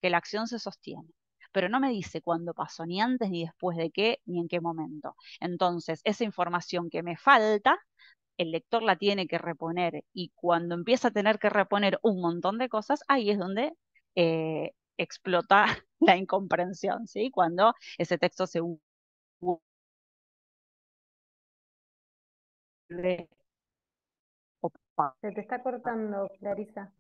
que la acción se sostiene, pero no me dice cuándo pasó, ni antes, ni después de qué, ni en qué momento. Entonces, esa información que me falta, el lector la tiene que reponer, y cuando empieza a tener que reponer un montón de cosas, ahí es donde explota la incomprensión, ¿sí? Cuando ese texto se vuelve opaco. Se te está cortando, Clarisa.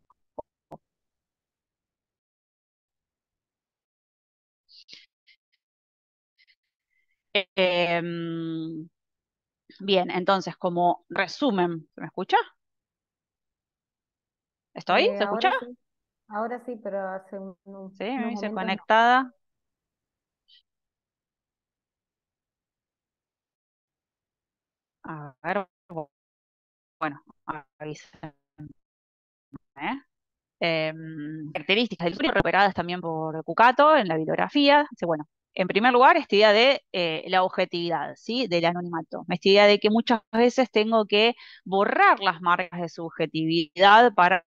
Bien, entonces, como resumen, ¿se me escucha? ¿Estoy? ¿Se escucha? Ahora sí, pero hace Sí, me unos dice momentos no. conectada. A ver, bueno, avísenme, ¿eh? Características del libro recuperadas también por Cucato en la bibliografía. Dice, bueno, en primer lugar, esta idea de la objetividad, ¿sí? Del anonimato. Esta idea de que muchas veces tengo que borrar las marcas de subjetividad para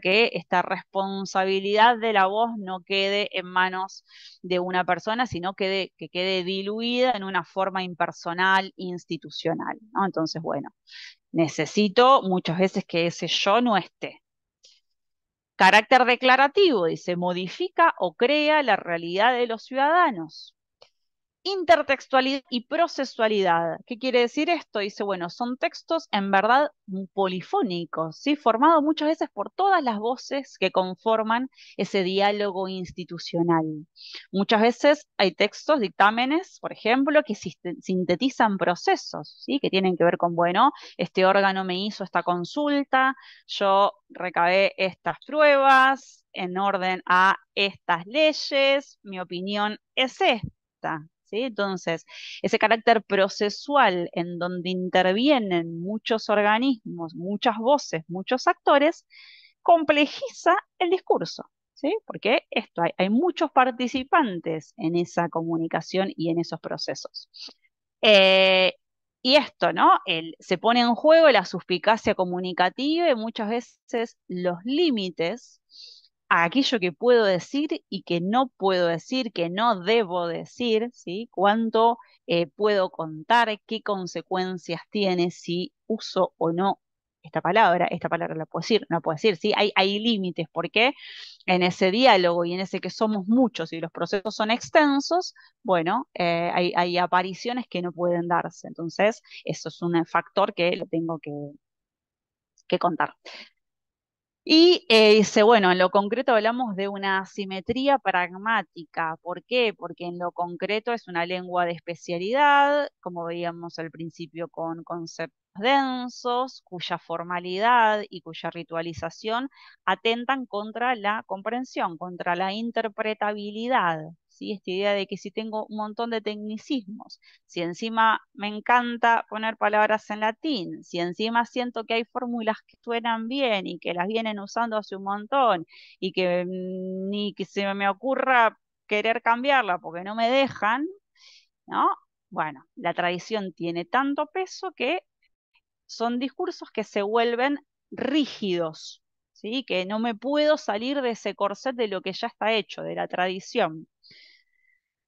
que esta responsabilidad de la voz no quede en manos de una persona, sino que quede diluida en una forma impersonal, institucional, ¿no? Entonces, bueno, necesito muchas veces que ese yo no esté. Carácter declarativo, dice, modifica o crea la realidad de los ciudadanos. Intertextualidad y procesualidad. ¿Qué quiere decir esto? Dice, bueno, son textos en verdad polifónicos, ¿sí? Formados muchas veces por todas las voces que conforman ese diálogo institucional. Muchas veces hay textos, dictámenes, por ejemplo, que sintetizan procesos, ¿sí? Que tienen que ver con, bueno, este órgano me hizo esta consulta, yo recabé estas pruebas en orden a estas leyes, mi opinión es esta. ¿Sí? Entonces, ese carácter procesual en donde intervienen muchos organismos, muchas voces, muchos actores, complejiza el discurso, ¿sí? Porque hay muchos participantes en esa comunicación y en esos procesos. Eh, y esto, ¿no? Se pone en juego la suspicacia comunicativa y muchas veces los límites a aquello que puedo decir y que no puedo decir, que no debo decir, ¿sí? Cuánto puedo contar, qué consecuencias tiene si uso o no esta palabra la puedo decir, no la puedo decir, ¿sí? Hay límites, porque en ese diálogo y en ese que somos muchos y los procesos son extensos, bueno, hay apariciones que no pueden darse. Entonces, eso es un factor que lo tengo que contar. Y dice, bueno, en lo concreto hablamos de una simetría pragmática. ¿Por qué? Porque en lo concreto es una lengua de especialidad, como veíamos al principio, con conceptos densos, cuya formalidad y cuya ritualización atentan contra la comprensión, contra la interpretabilidad. ¿Sí? Esta idea de que si tengo un montón de tecnicismos, si encima me encanta poner palabras en latín, si encima siento que hay fórmulas que suenan bien y que las vienen usando hace un montón y que ni que se me ocurra querer cambiarla porque no me dejan, ¿no? Bueno, la tradición tiene tanto peso que son discursos que se vuelven rígidos, ¿sí? Que no me puedo salir de ese corset de lo que ya está hecho, de la tradición.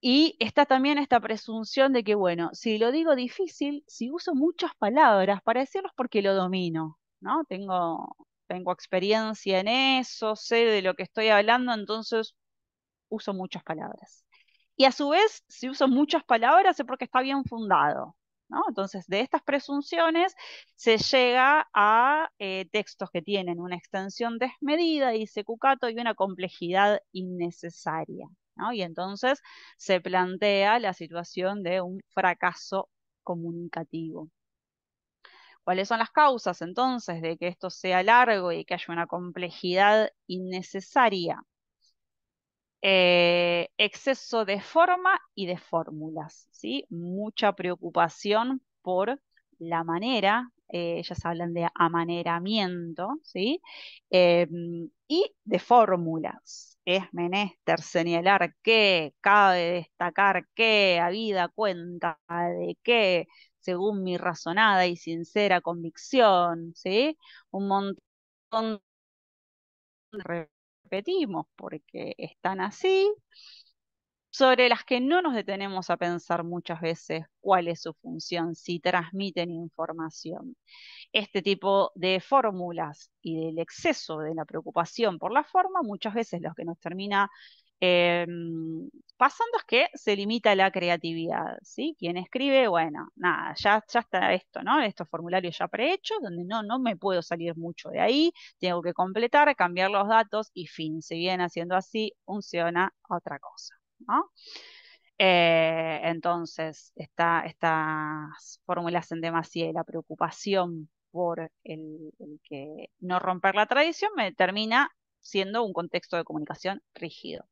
Y está también esta presunción de que, bueno, si lo digo difícil, si uso muchas palabras para decirlos porque lo domino, ¿no? Tengo experiencia en eso, sé de lo que estoy hablando, entonces uso muchas palabras. Y a su vez, si uso muchas palabras es porque está bien fundado, ¿no? Entonces, de estas presunciones se llega a textos que tienen una extensión desmedida, dice Cucato, y una complejidad innecesaria, ¿no? Y entonces se plantea la situación de un fracaso comunicativo. ¿Cuáles son las causas entonces de que esto sea largo y que haya una complejidad innecesaria? Exceso de forma y de fórmulas, ¿sí? Mucha preocupación por la manera, ellas hablan de amaneramiento, ¿sí? Y de fórmulas. Es menester señalar que, cabe destacar que, habida cuenta de que, según mi razonada y sincera convicción, ¿sí? Un montón repetimos porque están así, sobre las que no nos detenemos a pensar muchas veces cuál es su función, si transmiten información. Este tipo de fórmulas y del exceso de la preocupación por la forma, muchas veces lo que nos termina eh, pasando es que se limita la creatividad, ¿sí? Quien escribe, bueno, nada, ya está esto, ¿no? Estos formularios ya prehechos, donde no me puedo salir mucho de ahí, tengo que completar, cambiar los datos y fin. Si viene haciendo así, funciona otra cosa, ¿no? Entonces, estas fórmulas en demasía y la preocupación por el que no romper la tradición me termina siendo un contexto de comunicación rígido.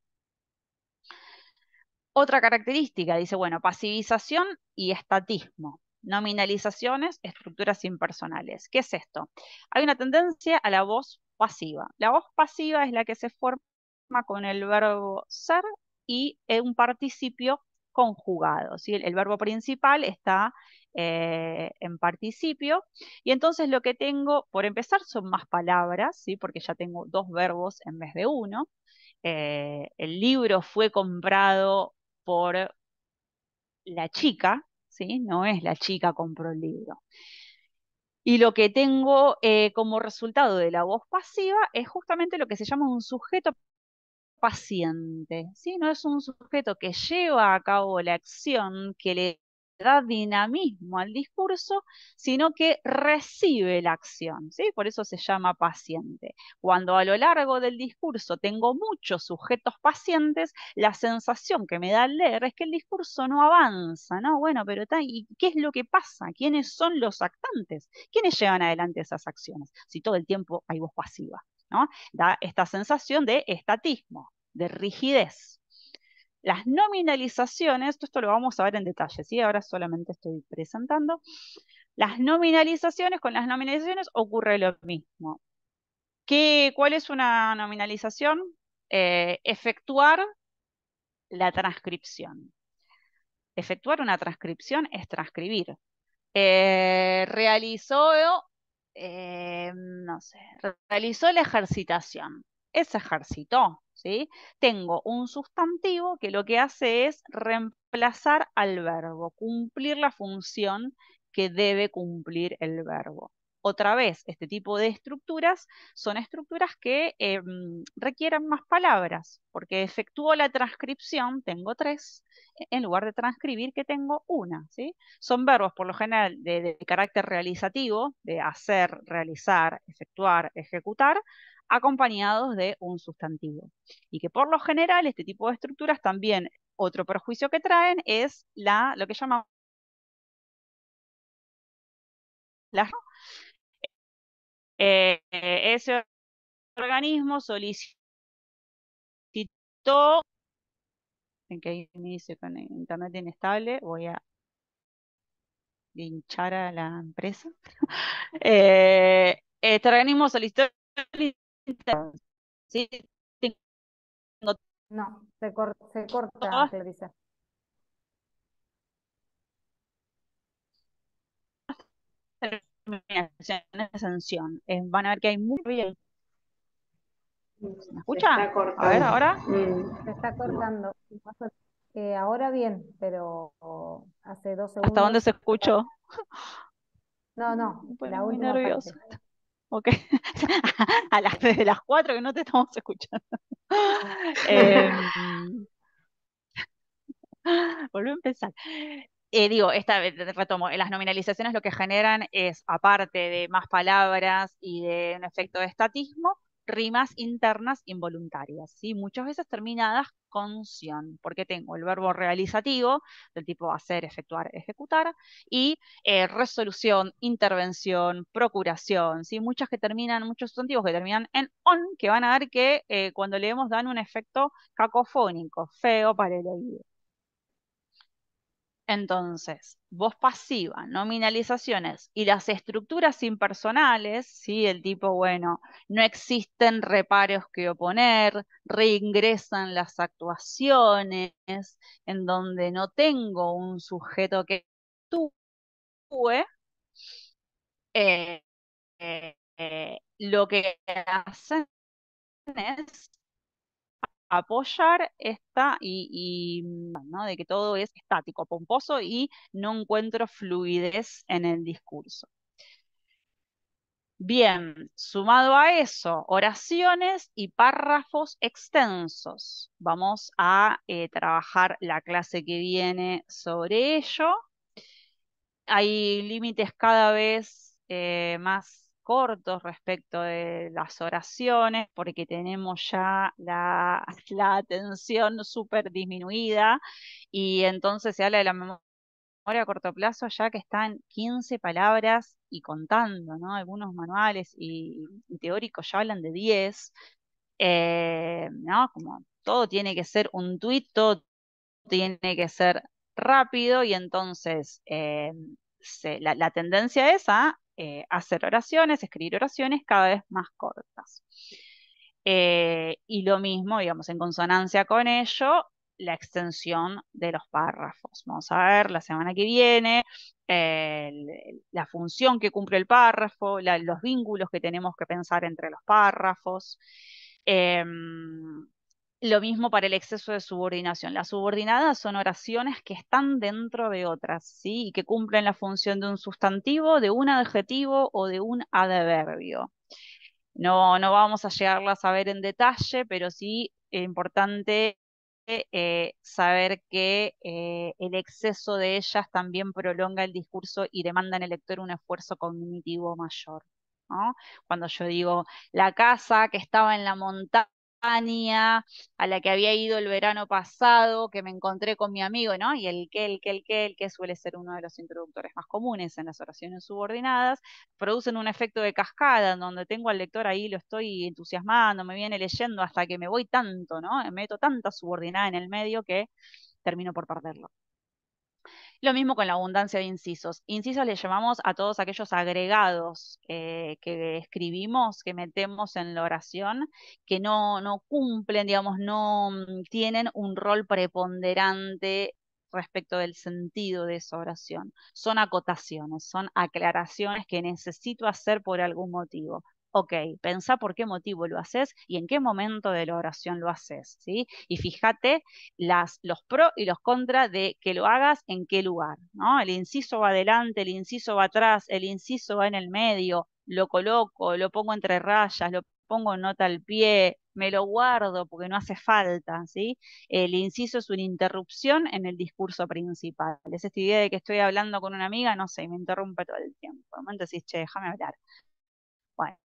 Otra característica, dice, bueno, pasivización y estatismo, nominalizaciones, estructuras impersonales. ¿Qué es esto? Hay una tendencia a la voz pasiva. La voz pasiva es la que se forma con el verbo ser y un participio conjugado, ¿sí? El verbo principal está en participio y entonces lo que tengo, por empezar, son más palabras, ¿sí? Porque ya tengo dos verbos en vez de uno. El libro fue comprado por la chica, ¿sí? No es la chica compró el libro. Y lo que tengo como resultado de la voz pasiva es justamente lo que se llama un sujeto paciente, ¿sí? No es un sujeto que lleva a cabo la acción, que le da dinamismo al discurso, sino que recibe la acción, ¿sí? Por eso se llama paciente. Cuando a lo largo del discurso tengo muchos sujetos pacientes, la sensación que me da al leer es que el discurso no avanza, ¿no? Bueno, pero ¿y qué es lo que pasa? ¿Quiénes son los actantes? ¿Quiénes llevan adelante esas acciones? Si todo el tiempo hay voz pasiva, ¿no? Da esta sensación de estatismo, de rigidez. Las nominalizaciones, esto lo vamos a ver en detalle, ¿sí? Ahora solamente estoy presentando. Con las nominalizaciones ocurre lo mismo. ¿Cuál es una nominalización? Efectuar la transcripción. Efectuar una transcripción es transcribir. Realizó, no sé, realizó la ejercitación. Se ejercitó, ¿sí? Tengo un sustantivo que lo que hace es reemplazar al verbo, cumplir la función que debe cumplir el verbo. Otra vez, este tipo de estructuras son estructuras que requieren más palabras, porque efectúo la transcripción, tengo tres, en lugar de transcribir que tengo una, ¿sí? Son verbos por lo general de carácter realizativo, de hacer, realizar, efectuar, ejecutar, acompañados de un sustantivo. Y que por lo general este tipo de estructuras también, otro perjuicio que traen es lo que llamamos ese organismo solicitó, en que ahí me dice con internet inestable, voy a linchar a la empresa. Este organismo solicitó, ¿sí? Tengo No, se corta, todas Clarisa. las terminaciones de sanción. Van a ver que hay muy bien. ¿Se me Se escucha? está A ver, cortando. ahora. Se está cortando. Ahora bien, pero hace 2 ¿Hasta dónde segundos. se escuchó? No, Me no, pone la muy última nerviosa. parte. Ok. Desde las 4 que no te estamos escuchando. Volví a empezar. Retomo, las nominalizaciones lo que generan es, aparte de más palabras y de un efecto de estatismo, rimas internas involuntarias, ¿sí? Muchas veces terminadas con ción, porque tengo el verbo realizativo, del tipo hacer, efectuar, ejecutar, y resolución, intervención, procuración, ¿sí? Muchos sustantivos que terminan en on, que van a ver que cuando leemos dan un efecto cacofónico, feo para el oído. Entonces, voz pasiva, nominalizaciones y las estructuras impersonales, ¿sí? El tipo, bueno, no existen reparos que oponer, reingresan las actuaciones, en donde no tengo un sujeto que actúe, eh, lo que hacen es apoyar esta ¿no? De que todo es estático, pomposo y no encuentro fluidez en el discurso. Bien, sumado a eso, oraciones y párrafos extensos. Vamos a trabajar la clase que viene sobre ello. Hay límites cada vez más cortos respecto de las oraciones, porque tenemos ya la atención súper disminuida y entonces se habla de la memoria a corto plazo ya que están 15 palabras y contando, ¿no? Algunos manuales y teóricos ya hablan de 10, ¿no? Como todo tiene que ser un tuit, todo tiene que ser rápido y entonces la tendencia es a hacer oraciones, escribir oraciones cada vez más cortas. Y lo mismo, digamos, en consonancia con ello, la extensión de los párrafos. Vamos a ver la semana que viene la función que cumple el párrafo, los vínculos que tenemos que pensar entre los párrafos. Lo mismo para el exceso de subordinación. Las subordinadas son oraciones que están dentro de otras, ¿sí? Y que cumplen la función de un sustantivo, de un adjetivo o de un adverbio. No vamos a llegarlas a ver en detalle, pero sí es importante saber que el exceso de ellas también prolonga el discurso y demanda en el lector un esfuerzo cognitivo mayor, ¿no? Cuando yo digo la casa que estaba en la montaña, a la que había ido el verano pasado, que me encontré con mi amigo, ¿no? Y el que suele ser uno de los introductores más comunes en las oraciones subordinadas, producen un efecto de cascada, en donde tengo al lector ahí, lo estoy entusiasmando, me viene leyendo hasta que me voy tanto, ¿no? Me meto tanta subordinada en el medio que termino por perderlo. Lo mismo con la abundancia de incisos. Incisos le llamamos a todos aquellos agregados que escribimos, que metemos en la oración, que no cumplen, digamos, no tienen un rol preponderante respecto del sentido de esa oración. Son acotaciones, son aclaraciones que necesito hacer por algún motivo. Ok, pensá por qué motivo lo haces y en qué momento de la oración lo haces, ¿sí? Y fíjate los pros y los contras de que lo hagas en qué lugar, ¿no? El inciso va adelante, el inciso va atrás, el inciso va en el medio, lo coloco, lo pongo entre rayas, lo pongo en nota al pie, me lo guardo porque no hace falta, ¿sí? El inciso es una interrupción en el discurso principal. Es esta idea de que estoy hablando con una amiga, no sé, y me interrumpe todo el tiempo. De momento decís, che, déjame hablar. Bueno,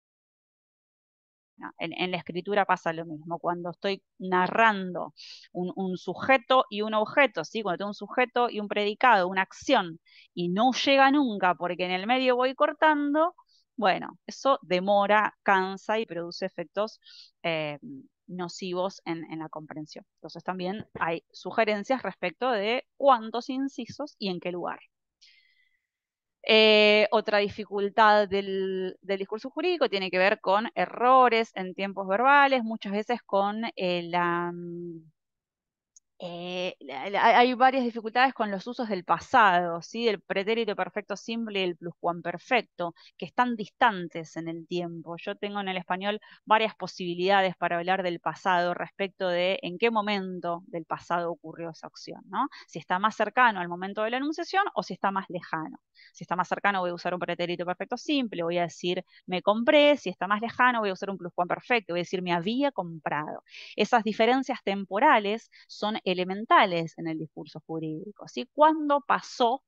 ¿no? En la escritura pasa lo mismo. Cuando estoy narrando un sujeto y un objeto, ¿sí? Cuando tengo un sujeto y un predicado, una acción, y no llega nunca porque en el medio voy cortando, bueno, eso demora, cansa y produce efectos nocivos en la comprensión. Entonces también hay sugerencias respecto de cuántos incisos y en qué lugar. Otra dificultad del discurso jurídico tiene que ver con errores en tiempos verbales, muchas veces con hay varias dificultades con los usos del pasado, ¿sí? Del pretérito perfecto simple y el pluscuamperfecto, que están distantes en el tiempo. Yo tengo en el español varias posibilidades para hablar del pasado respecto de en qué momento del pasado ocurrió esa acción, ¿no? Si está más cercano al momento de la enunciación o si está más lejano. Si está más cercano voy a usar un pretérito perfecto simple, voy a decir me compré, si está más lejano voy a usar un pluscuamperfecto, voy a decir me había comprado. Esas diferencias temporales son elementales en el discurso jurídico, ¿sí? ¿Cuándo pasó?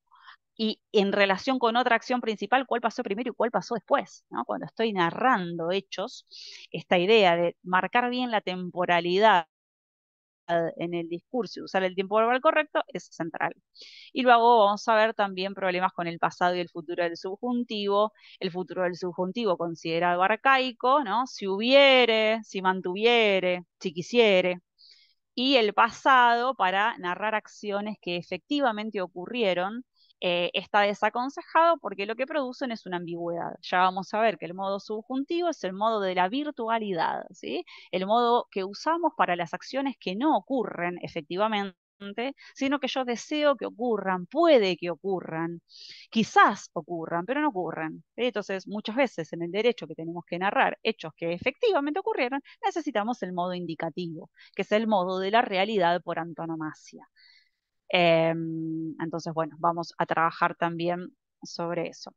Y en relación con otra acción principal, ¿cuál pasó primero y cuál pasó después? ¿No? Cuando estoy narrando hechos, esta idea de marcar bien la temporalidad en el discurso y usar el tiempo verbal correcto es central. Y luego vamos a ver también problemas con el pasado y el futuro del subjuntivo. El futuro del subjuntivo considerado arcaico, ¿no? Si hubiere, si mantuviere, si quisiere. Y el pasado para narrar acciones que efectivamente ocurrieron, está desaconsejado porque lo que producen es una ambigüedad. Ya vamos a ver que el modo subjuntivo es el modo de la virtualidad, ¿sí? El modo que usamos para las acciones que no ocurren efectivamente, sino que yo deseo que ocurran, puede que ocurran, quizás ocurran, pero no ocurren. Entonces, muchas veces en el derecho que tenemos que narrar hechos que efectivamente ocurrieron, necesitamos el modo indicativo, que es el modo de la realidad por antonomasia. Entonces, bueno, vamos a trabajar también sobre eso.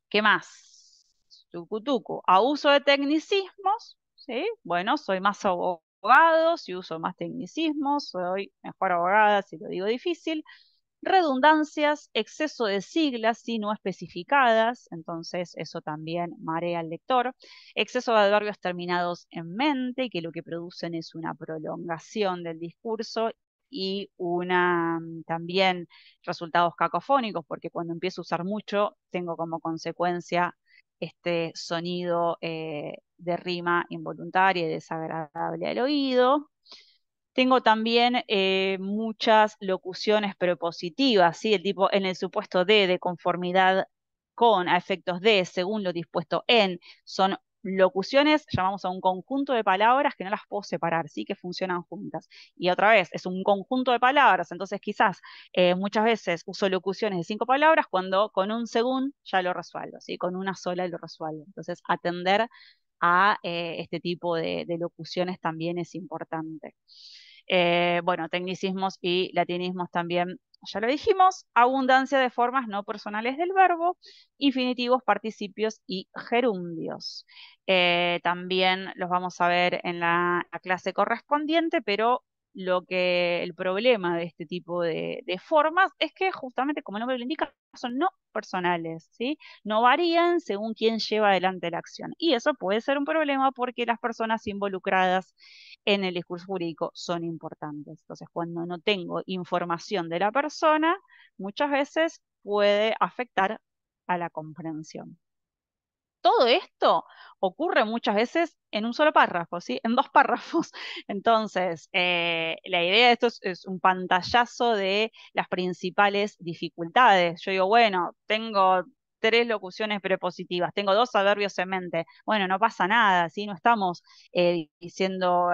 ¿Qué más? Tucu. A uso de tecnicismos, ¿sí? Bueno, soy más abogado si uso más tecnicismos, soy mejor abogada si lo digo difícil. Redundancias, exceso de siglas si no especificadas, entonces eso también marea al lector. Exceso de adverbios terminados en mente, que lo que producen es una prolongación del discurso y también resultados cacofónicos, porque cuando empiezo a usar mucho, tengo como consecuencia este sonido de rima involuntaria y desagradable al oído. Tengo también muchas locuciones prepositivas, ¿sí? El tipo en el supuesto de conformidad con, a efectos de, según lo dispuesto en, son locuciones, llamamos a un conjunto de palabras que no las puedo separar, ¿sí? Que funcionan juntas. Y otra vez, es un conjunto de palabras, entonces quizás muchas veces uso locuciones de 5 palabras cuando con un según ya lo resuelvo, ¿sí? Con una sola lo resuelvo. Entonces, atender a este tipo de locuciones también es importante. Bueno, tecnicismos y latinismos también, ya lo dijimos, abundancia de formas no personales del verbo, infinitivos, participios y gerundios. También los vamos a ver en la clase correspondiente, pero el problema de este tipo de formas es que justamente, como el nombre lo indica, son no personales, ¿sí? No varían según quién lleva adelante la acción. Y eso puede ser un problema porque las personas involucradas en el discurso jurídico son importantes. Entonces, cuando no tengo información de la persona, muchas veces puede afectar a la comprensión. Todo esto ocurre muchas veces en un solo párrafo, ¿sí? En 2 párrafos. Entonces, la idea de esto es un pantallazo de las principales dificultades. Yo digo, bueno, tengo 3 locuciones prepositivas, tengo 2 adverbios en mente. Bueno, no pasa nada, ¿sí? No estamos diciendo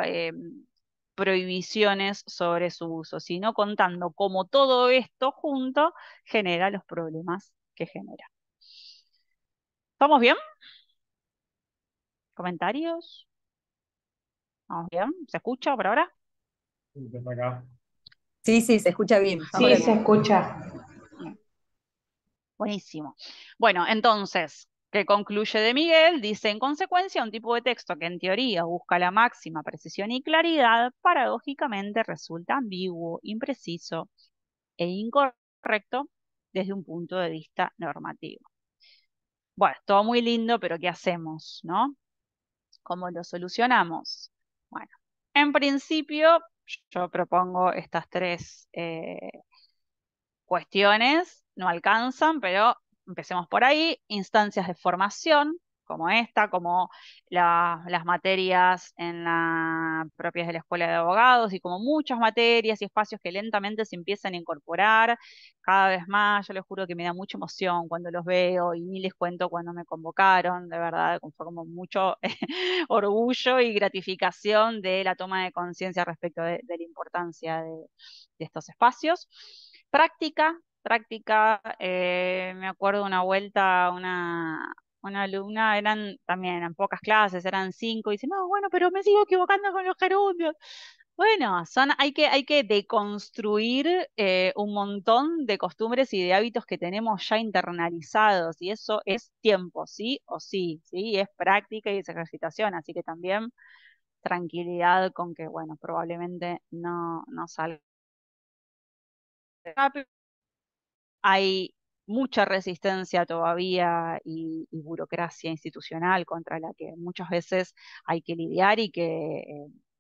prohibiciones sobre su uso, sino contando cómo todo esto junto genera los problemas que genera. ¿Estamos bien? ¿Comentarios? ¿Vamos bien? ¿Se escucha por ahora? Desde acá. Sí, sí, se escucha bien. Sí, Ahora Sí, se escucha. bien. Buenísimo. Bueno, entonces, ¿qué concluye de Miguel? Dice, en consecuencia, un tipo de texto que en teoría busca la máxima precisión y claridad, paradójicamente resulta ambiguo, impreciso e incorrecto desde un punto de vista normativo. Bueno, todo muy lindo, pero ¿qué hacemos, no? ¿Cómo lo solucionamos? Bueno, en principio yo propongo estas 3 cuestiones, no alcanzan, pero empecemos por ahí. Instancias de formación, como esta, como las materias propias de la Escuela de Abogados y como muchas materias y espacios que lentamente se empiezan a incorporar cada vez más. Yo les juro que me da mucha emoción cuando los veo y ni les cuento cuando me convocaron, de verdad, fue como mucho orgullo y gratificación de la toma de conciencia respecto de la importancia de estos espacios. Práctica, me acuerdo una vuelta, una alumna, eran pocas clases, eran 5, y dice, no, bueno, pero me sigo equivocando con los gerundios. Bueno, hay que deconstruir un montón de costumbres y de hábitos que tenemos ya internalizados, y eso es tiempo, sí o sí, ¿sí? Es práctica y es ejercitación, así que también tranquilidad con que, bueno, probablemente no salga rápido. Hay mucha resistencia todavía y burocracia institucional contra la que muchas veces hay que lidiar y que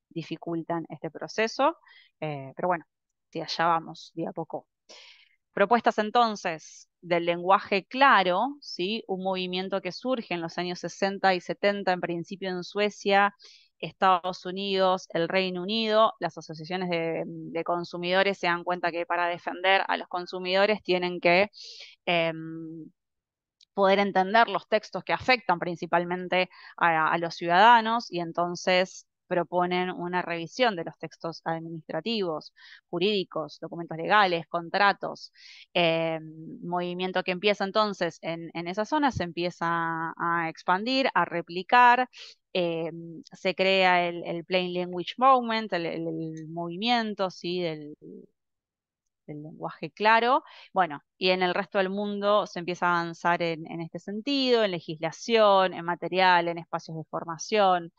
dificultan este proceso. Pero bueno, si allá vamos, de a poco. Propuestas entonces del lenguaje claro, ¿sí? Un movimiento que surge en los años 60 y 70, en principio en Suecia, Estados Unidos, el Reino Unido. Las asociaciones de consumidores se dan cuenta que para defender a los consumidores tienen que poder entender los textos que afectan principalmente a los ciudadanos y entonces proponen una revisión de los textos administrativos, jurídicos, documentos legales, contratos. Movimiento que empieza entonces en esa zona, se empieza a expandir, a replicar. Se crea el Plain Language Movement, el movimiento, ¿sí? del lenguaje claro. Bueno, y en el resto del mundo se empieza a avanzar en este sentido, en legislación, en material, en espacios de formación.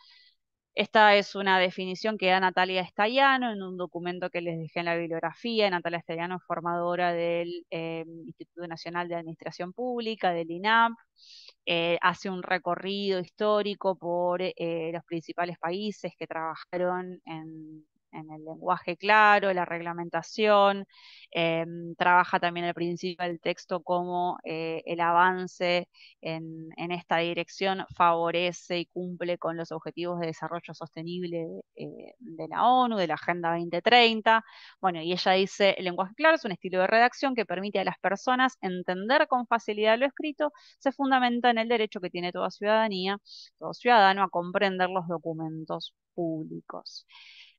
Esta es una definición que da Natalia Staiano en un documento que les dejé en la bibliografía. Natalia Staiano es formadora del Instituto Nacional de Administración Pública, del INAP. Hace un recorrido histórico por los principales países que trabajaron en el lenguaje claro, la reglamentación. Trabaja también el principio del texto como el avance en esta dirección favorece y cumple con los objetivos de desarrollo sostenible de la ONU, de la Agenda 2030. Bueno, y ella dice, el lenguaje claro es un estilo de redacción que permite a las personas entender con facilidad lo escrito, se fundamenta en el derecho que tiene toda ciudadanía, todo ciudadano, a comprender los documentos públicos.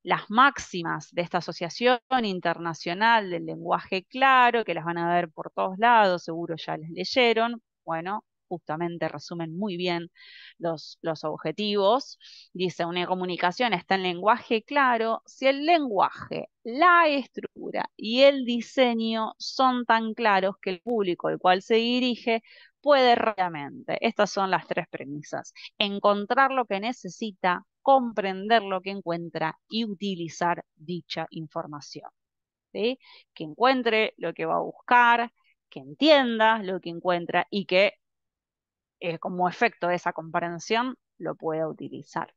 Las máximas de esta Asociación Internacional del Lenguaje Claro, que las van a ver por todos lados, seguro ya les leyeron, bueno, justamente resumen muy bien los objetivos. Dice, una comunicación está en lenguaje claro si el lenguaje, la estructura y el diseño son tan claros que el público al cual se dirige puede realmente, estas son las tres premisas, encontrar lo que necesita, comprender lo que encuentra y utilizar dicha información. ¿Sí? Que encuentre lo que va a buscar, que entienda lo que encuentra y que como efecto de esa comprensión lo pueda utilizar.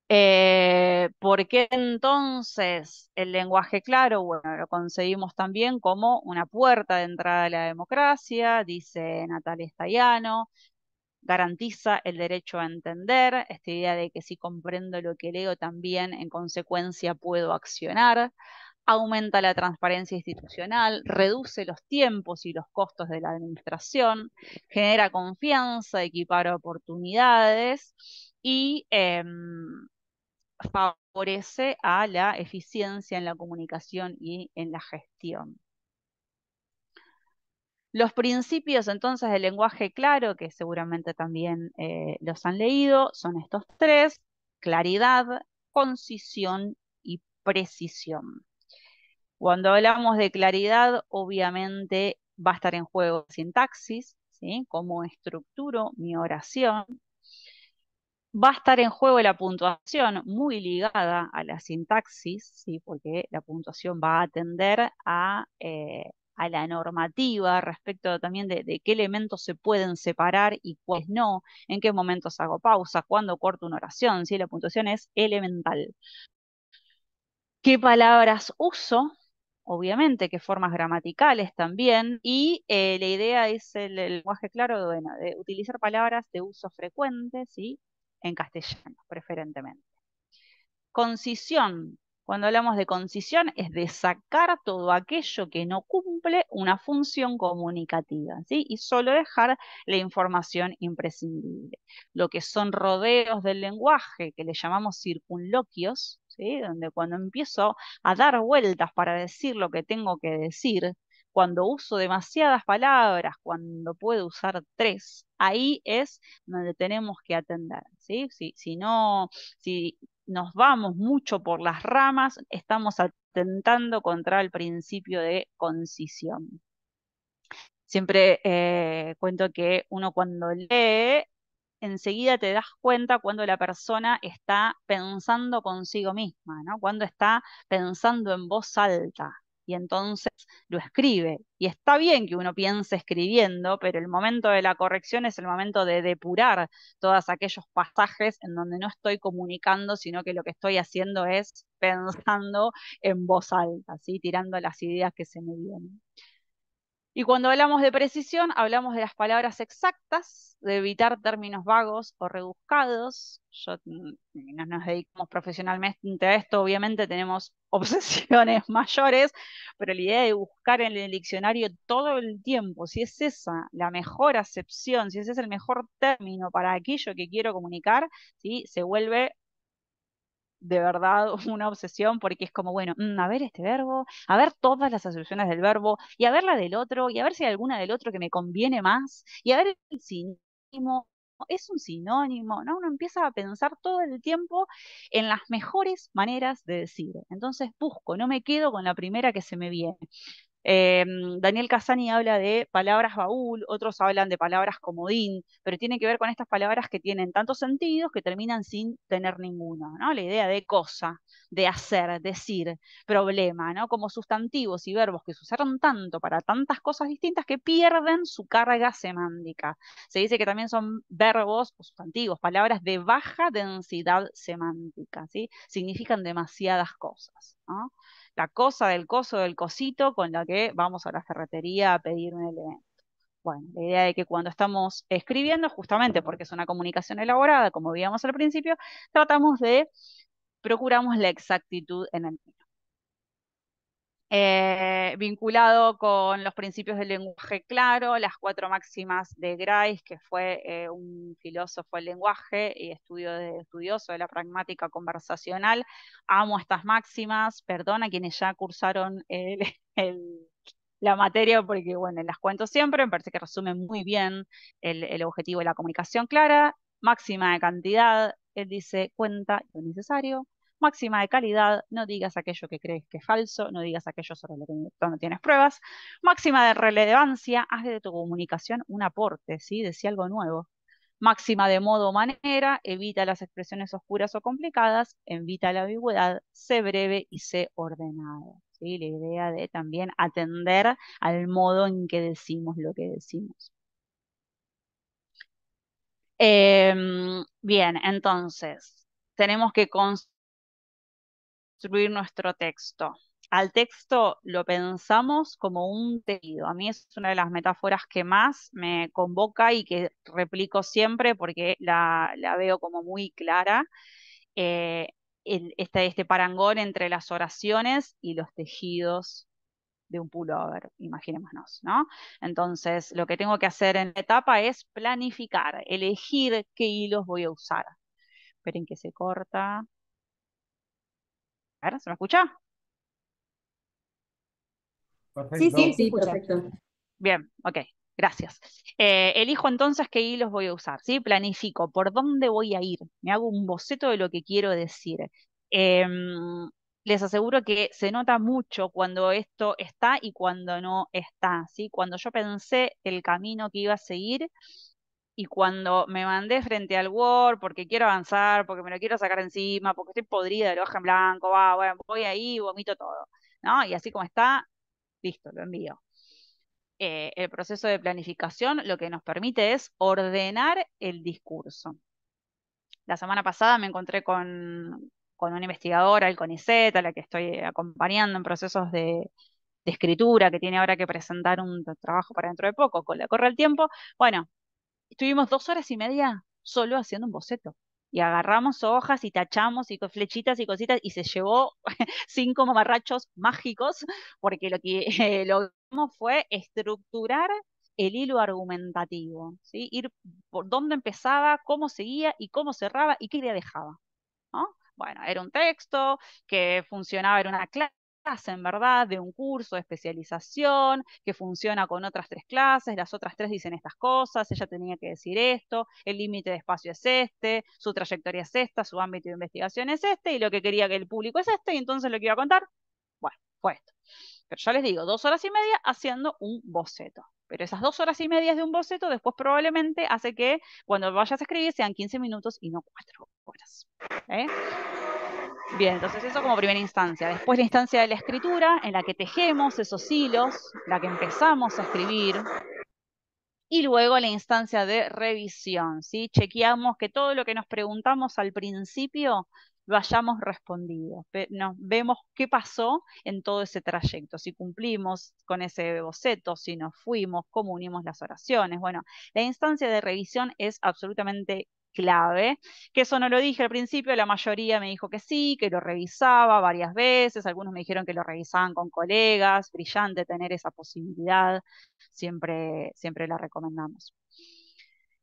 ¿Por qué entonces el lenguaje claro? Bueno, lo concebimos también como una puerta de entrada a la democracia, dice Natalia Staiano, garantiza el derecho a entender, esta idea de que si comprendo lo que leo también en consecuencia puedo accionar, aumenta la transparencia institucional, reduce los tiempos y los costos de la administración, genera confianza, equipara oportunidades y favorece a la eficiencia en la comunicación y en la gestión. Los principios entonces del lenguaje claro, que seguramente también los han leído, son estos tres: claridad, concisión y precisión. Cuando hablamos de claridad, obviamente va a estar en juego sintaxis, ¿sí? Cómo estructuro mi oración. Va a estar en juego la puntuación, muy ligada a la sintaxis, ¿sí? Porque la puntuación va a atender a la normativa respecto también de qué elementos se pueden separar y cuáles no, en qué momentos hago pausa, cuándo corto una oración, ¿sí? La puntuación es elemental. ¿Qué palabras uso? Obviamente, qué formas gramaticales también, y la idea es el lenguaje claro, bueno, de utilizar palabras de uso frecuente, ¿sí? En castellano, preferentemente. Concisión. Cuando hablamos de concisión es de sacar todo aquello que no cumple una función comunicativa, ¿sí? Y solo dejar la información imprescindible. Lo que son rodeos del lenguaje, que le llamamos circunloquios, ¿sí? Donde cuando empiezo a dar vueltas para decir lo que tengo que decir, cuando uso demasiadas palabras, cuando puedo usar tres, ahí es donde tenemos que atender, ¿sí? Si nos vamos mucho por las ramas, estamos atentando contra el principio de concisión. Siempre cuento que uno cuando lee enseguida te das cuenta cuando la persona está pensando consigo misma, ¿no? Cuando está pensando en voz alta y entonces lo escribe. Y está bien que uno piense escribiendo, pero el momento de la corrección es el momento de depurar todos aquellos pasajes en donde no estoy comunicando, sino que lo que estoy haciendo es pensando en voz alta, ¿sí? Tirando las ideas que se me vienen. Y cuando hablamos de precisión, hablamos de las palabras exactas, de evitar términos vagos o rebuscados. No nos dedicamos profesionalmente a esto, obviamente tenemos obsesiones mayores, pero la idea de buscar en el diccionario todo el tiempo, si es esa la mejor acepción, si ese es el mejor término para aquello que quiero comunicar, ¿sí? Se vuelve de verdad una obsesión porque es como, bueno, a ver este verbo, a ver todas las acepciones del verbo, y a ver la del otro, y a ver si hay alguna del otro que me conviene más, y a ver el sinónimo, es un sinónimo, ¿no? Uno empieza a pensar todo el tiempo en las mejores maneras de decir. Entonces busco, no me quedo con la primera que se me viene. Daniel Casani habla de palabras baúl, otros hablan de palabras comodín, pero tiene que ver con estas palabras que tienen tantos sentidos que terminan sin tener ninguno, ¿no? La idea de cosa, de hacer, decir, problema, ¿no? Como sustantivos y verbos que se usaron tanto para tantas cosas distintas que pierden su carga semántica. Se dice que también son verbos o sustantivos, palabras de baja densidad semántica, ¿sí? Significan demasiadas cosas, ¿no? La cosa del coso del cosito con la que vamos a la ferretería a pedir un elemento. Bueno, la idea de que cuando estamos escribiendo, justamente porque es una comunicación elaborada, como veíamos al principio, tratamos de, procuramos la exactitud en el tino. Vinculado con los principios del lenguaje claro, las 4 máximas de Grice, que fue un filósofo del lenguaje y estudioso de la pragmática conversacional. Amo estas máximas, perdón a quienes ya cursaron la materia, porque bueno, las cuento siempre, me parece que resumen muy bien el objetivo de la comunicación clara. Máxima de cantidad, él dice, cuenta lo necesario. Máxima de calidad, no digas aquello que crees que es falso, no digas aquello sobre lo que no tienes pruebas. Máxima de relevancia, haz de tu comunicación un aporte, ¿sí? Decía algo nuevo. Máxima de modo o manera, evita las expresiones oscuras o complicadas, evita la ambigüedad, sé breve y sé ordenado, ¿sí? La idea de también atender al modo en que decimos lo que decimos. Bien, entonces, tenemos que construir nuestro texto. Al texto lo pensamos como un tejido. A mí es una de las metáforas que más me convoca y que replico siempre porque la veo como muy clara. Eh, este parangón entre las oraciones y los tejidos de un pullover, imaginémonos, ¿no? Entonces, lo que tengo que hacer en la etapa es planificar, elegir qué hilos voy a usar. Esperen que se corta. A ver, ¿se me escucha? Sí, Perfecto. sí, se Sí, escucha. perfecto. Bien, ok, gracias. Elijo entonces qué hilos voy a usar, ¿sí? Planifico por dónde voy a ir, me hago un boceto de lo que quiero decir. Em, Les aseguro que se nota mucho cuando esto está y cuando no está, ¿sí? Cuando yo pensé el camino que iba a seguir y cuando me mandé frente al Word porque quiero avanzar, porque me lo quiero sacar encima, porque estoy podrida de la hoja en blanco, va, bueno, voy ahí, vomito todo, ¿no? Y así como está, listo, lo envío. El proceso de planificación lo que nos permite es ordenar el discurso. La semana pasada me encontré con una investigadora, el CONICET, a la que estoy acompañando en procesos de escritura, que tiene ahora que presentar un trabajo para dentro de poco, con la corre el tiempo. Bueno, estuvimos 2 horas y media solo haciendo un boceto. Y agarramos hojas y tachamos y con flechitas y cositas y se llevó 5 mamarrachos mágicos porque lo que logramos fue estructurar el hilo argumentativo, ¿sí? Ir por dónde empezaba, cómo seguía y cómo cerraba y qué idea dejaba, ¿no? Bueno, era un texto que funcionaba, era una clase en verdad, de un curso de especialización, que funciona con otras 3 clases, las otras 3 dicen estas cosas, ella tenía que decir esto, el límite de espacio es este, su trayectoria es esta, su ámbito de investigación es este, y lo que quería que el público es este, y entonces lo que iba a contar, bueno, fue esto. Pero ya les digo, 2 horas y media haciendo un boceto. Pero esas 2 horas y media de un boceto después probablemente hace que cuando vayas a escribir sean 15 minutos y no 4 horas. Bien, entonces eso como primera instancia. Después la instancia de la escritura, en la que tejemos esos hilos, la que empezamos a escribir. Y luego la instancia de revisión, ¿sí? Chequeamos que todo lo que nos preguntamos al principio lo hayamos respondido. Nos vemos qué pasó en todo ese trayecto, si cumplimos con ese boceto, si nos fuimos, cómo unimos las oraciones. Bueno, la instancia de revisión es absolutamente clave, que eso no lo dije al principio, la mayoría me dijo que sí, que lo revisaba varias veces, algunos me dijeron que lo revisaban con colegas, brillante tener esa posibilidad, siempre la recomendamos.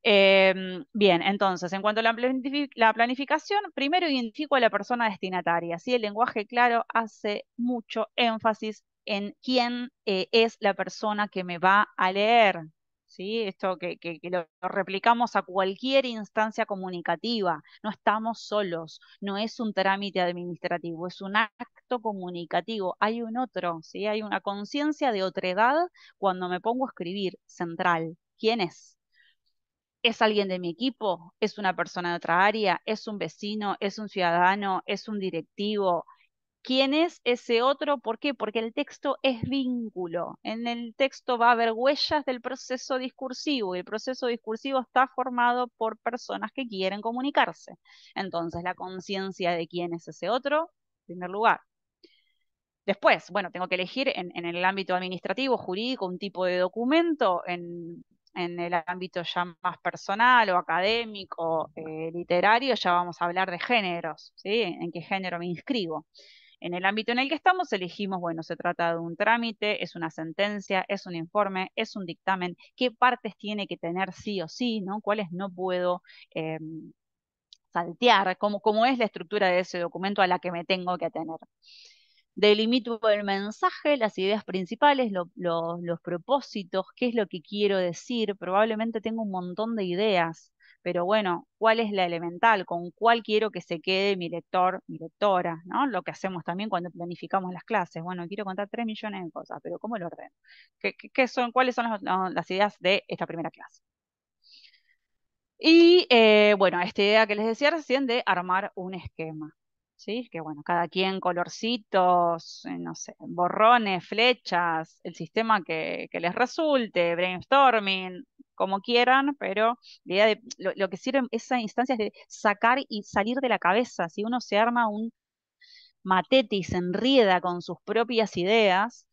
Bien, entonces, en cuanto a la planificación, primero identifico a la persona destinataria, ¿sí? El lenguaje claro hace mucho énfasis en quién es la persona que me va a leer, ¿sí? Esto que lo replicamos a cualquier instancia comunicativa. No estamos solos, no es un trámite administrativo, es un acto comunicativo. Hay un otro, ¿sí? Hay una conciencia de otredad cuando me pongo a escribir, central. ¿Quién es? ¿Es alguien de mi equipo? ¿Es una persona de otra área? ¿Es un vecino? ¿Es un ciudadano? ¿Es un directivo? ¿Quién es ese otro? ¿Por qué? Porque el texto es vínculo. En el texto va a haber huellas del proceso discursivo y el proceso discursivo está formado por personas que quieren comunicarse. Entonces, la conciencia de quién es ese otro, en primer lugar. Después, bueno, tengo que elegir en el ámbito administrativo, jurídico, un tipo de documento, en el ámbito ya más personal o académico, literario, ya vamos a hablar de géneros, ¿sí? ¿En qué género me inscribo? En el ámbito en el que estamos, elegimos, bueno, se trata de un trámite, es una sentencia, es un informe, es un dictamen, qué partes tiene que tener sí o sí, ¿no? ¿Cuáles no puedo saltear? ¿Cómo es la estructura de ese documento a la que me tengo que atener? Delimito el mensaje, las ideas principales, los propósitos, qué es lo que quiero decir. Probablemente tengo un montón de ideas, pero bueno, ¿cuál es la elemental? ¿Con cuál quiero que se quede mi lector, mi lectora? ¿No? Lo que hacemos también cuando planificamos las clases. Bueno, quiero contar 3 millones de cosas, pero ¿cómo lo ordeno? ¿Cuáles son las ideas de esta primera clase? Y bueno, esta idea que les decía recién de armar un esquema. ¿Sí? Que bueno, cada quien colorcitos, no sé, borrones, flechas, el sistema que les resulte, brainstorming, como quieran, pero la idea de lo que sirve esa instancia es de sacar y salir de la cabeza. Si uno se arma un matete y se enrieda con sus propias ideas,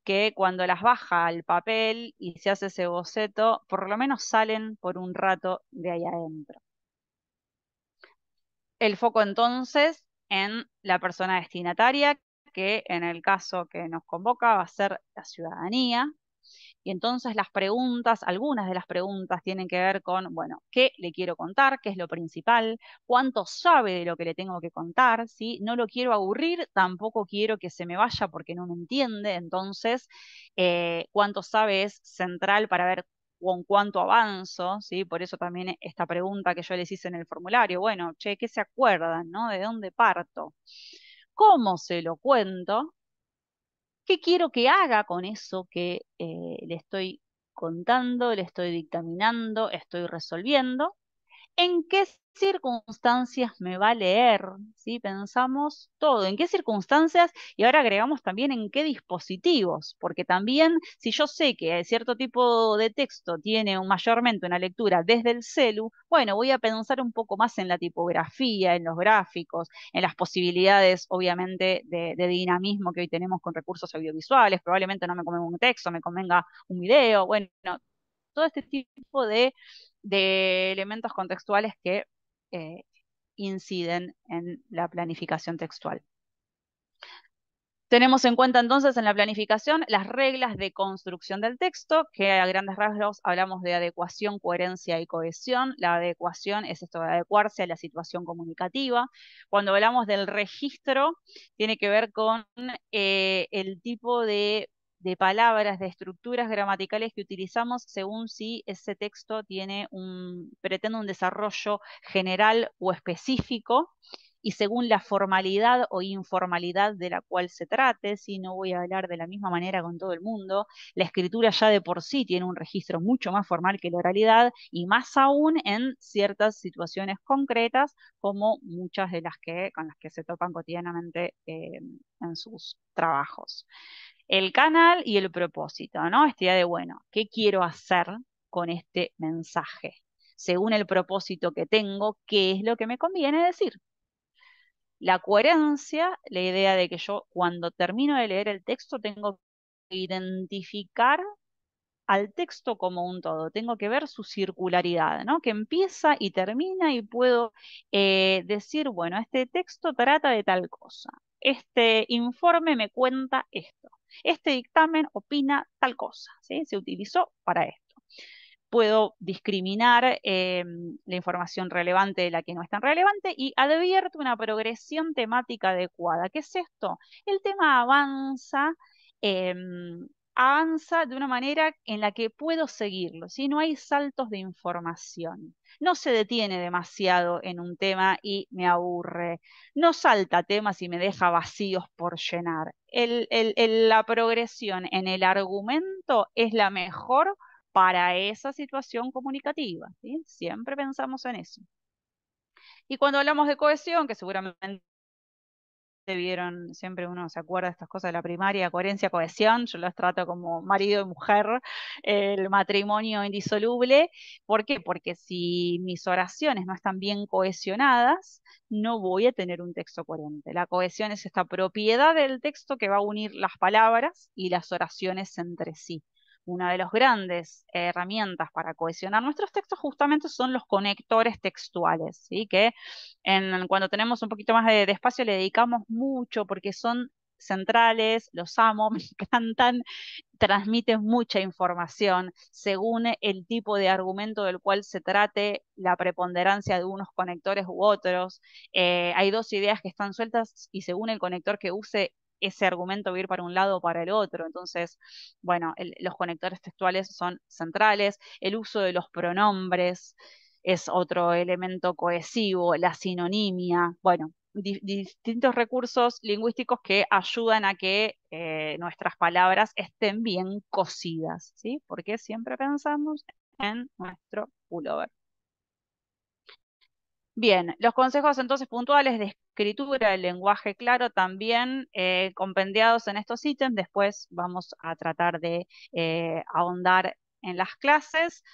que cuando las baja al papel y se hace ese boceto, por lo menos salen por un rato de ahí adentro. El foco entonces en la persona destinataria, que en el caso que nos convoca va a ser la ciudadanía. Y entonces las preguntas, algunas de las preguntas tienen que ver con, bueno, ¿qué le quiero contar? ¿Qué es lo principal? ¿Cuánto sabe de lo que le tengo que contar? ¿Sí? No lo quiero aburrir, tampoco quiero que se me vaya porque no me entiende. Entonces, ¿cuánto sabe es central para ver con cuánto avanzo? ¿Sí? Por eso también esta pregunta que yo les hice en el formulario, bueno, che, ¿qué se acuerdan? ¿No? ¿De dónde parto? ¿Cómo se lo cuento? ¿Qué quiero que haga con eso que le estoy contando, le estoy dictaminando, estoy resolviendo? ¿En qué circunstancias me va a leer? ¿Sí? Pensamos todo, ¿en qué circunstancias? Y ahora agregamos también en qué dispositivos, porque también si yo sé que cierto tipo de texto tiene mayormente una lectura desde el celu, bueno, voy a pensar un poco más en la tipografía, en los gráficos, en las posibilidades, obviamente, de dinamismo que hoy tenemos con recursos audiovisuales. Probablemente no me convenga un texto, me convenga un video, bueno, todo este tipo de elementos contextuales que eh, inciden en la planificación textual. Tenemos en cuenta entonces en la planificación las reglas de construcción del texto, que a grandes rasgos hablamos de adecuación, coherencia y cohesión. La adecuación es esto de adecuarse a la situación comunicativa. Cuando hablamos del registro, tiene que ver con el tipo de palabras, de estructuras gramaticales que utilizamos según si ese texto pretende un desarrollo general o específico. y según la formalidad o informalidad de la cual se trate, si no voy a hablar de la misma manera con todo el mundo, la escritura ya de por sí tiene un registro mucho más formal que la oralidad y más aún en ciertas situaciones concretas como muchas de las con las que se topan cotidianamente en sus trabajos. El canal y el propósito, ¿no? Esta idea de, bueno, ¿qué quiero hacer con este mensaje? Según el propósito que tengo, ¿qué es lo que me conviene decir? La coherencia, la idea de que yo cuando termino de leer el texto tengo que identificar al texto como un todo, tengo que ver su circularidad, ¿no? Que empieza y termina y puedo decir, bueno, este texto trata de tal cosa, este informe me cuenta esto, este dictamen opina tal cosa, ¿sí? Se utilizó para esto. Puedo discriminar la información relevante de la que no es tan relevante y advierto una progresión temática adecuada. ¿Qué es esto? El tema avanza de una manera en la que puedo seguirlo, ¿sí? No hay saltos de información. No se detiene demasiado en un tema y me aburre. No salta temas y me deja vacíos por llenar. La progresión en el argumento es la mejor para esa situación comunicativa, ¿sí? Siempre pensamos en eso. Y cuando hablamos de cohesión, que seguramente vieron, siempre uno se acuerda de estas cosas de la primaria, coherencia, cohesión, yo las trato como marido y mujer, el matrimonio indisoluble. ¿Por qué? Porque si mis oraciones no están bien cohesionadas, no voy a tener un texto coherente. La cohesión es esta propiedad del texto que va a unir las palabras y las oraciones entre sí. Una de las grandes herramientas para cohesionar nuestros textos justamente son los conectores textuales, ¿sí? Que cuando tenemos un poquito más de espacio le dedicamos mucho porque son centrales, los amo, me encantan, transmiten mucha información según el tipo de argumento del cual se trate, la preponderancia de unos conectores u otros. Hay dos ideas que están sueltas y según el conector que use, ese argumento va a ir para un lado o para el otro. Entonces, bueno, los conectores textuales son centrales, el uso de los pronombres es otro elemento cohesivo, la sinonimia, bueno, distintos recursos lingüísticos que ayudan a que nuestras palabras estén bien cosidas, ¿sí? Porque siempre pensamos en nuestro pullover. Bien, los consejos entonces puntuales de escritura, del lenguaje claro, también compendiados en estos ítems. Después vamos a tratar de ahondar en las clases.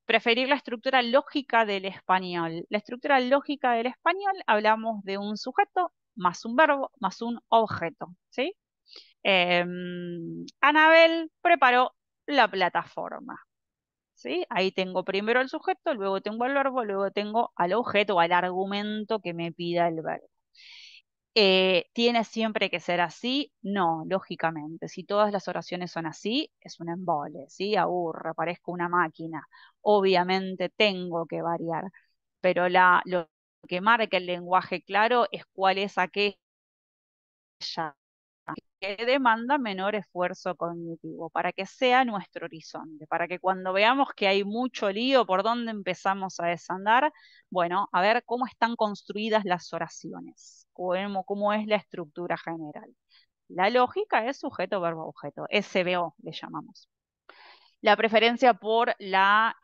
Preferir la estructura lógica del español. La estructura lógica del español, hablamos de un sujeto más un verbo más un objeto, ¿sí? Anabel preparó la plataforma, ¿sí? Ahí tengo primero el sujeto, luego tengo el verbo, luego tengo al objeto, al argumento que me pida el verbo. ¿Tiene siempre que ser así? No, lógicamente. Si todas las oraciones son así, es un embole, ¿sí? Aburre, parezco una máquina. Obviamente tengo que variar, pero lo que marca el lenguaje claro es cuál es aquella que demanda menor esfuerzo cognitivo, para que sea nuestro horizonte, para que cuando veamos que hay mucho lío, por dónde empezamos a desandar, bueno, a ver cómo están construidas las oraciones, cómo es la estructura general. La lógica es sujeto, verbo, objeto, SVO le llamamos. La preferencia por la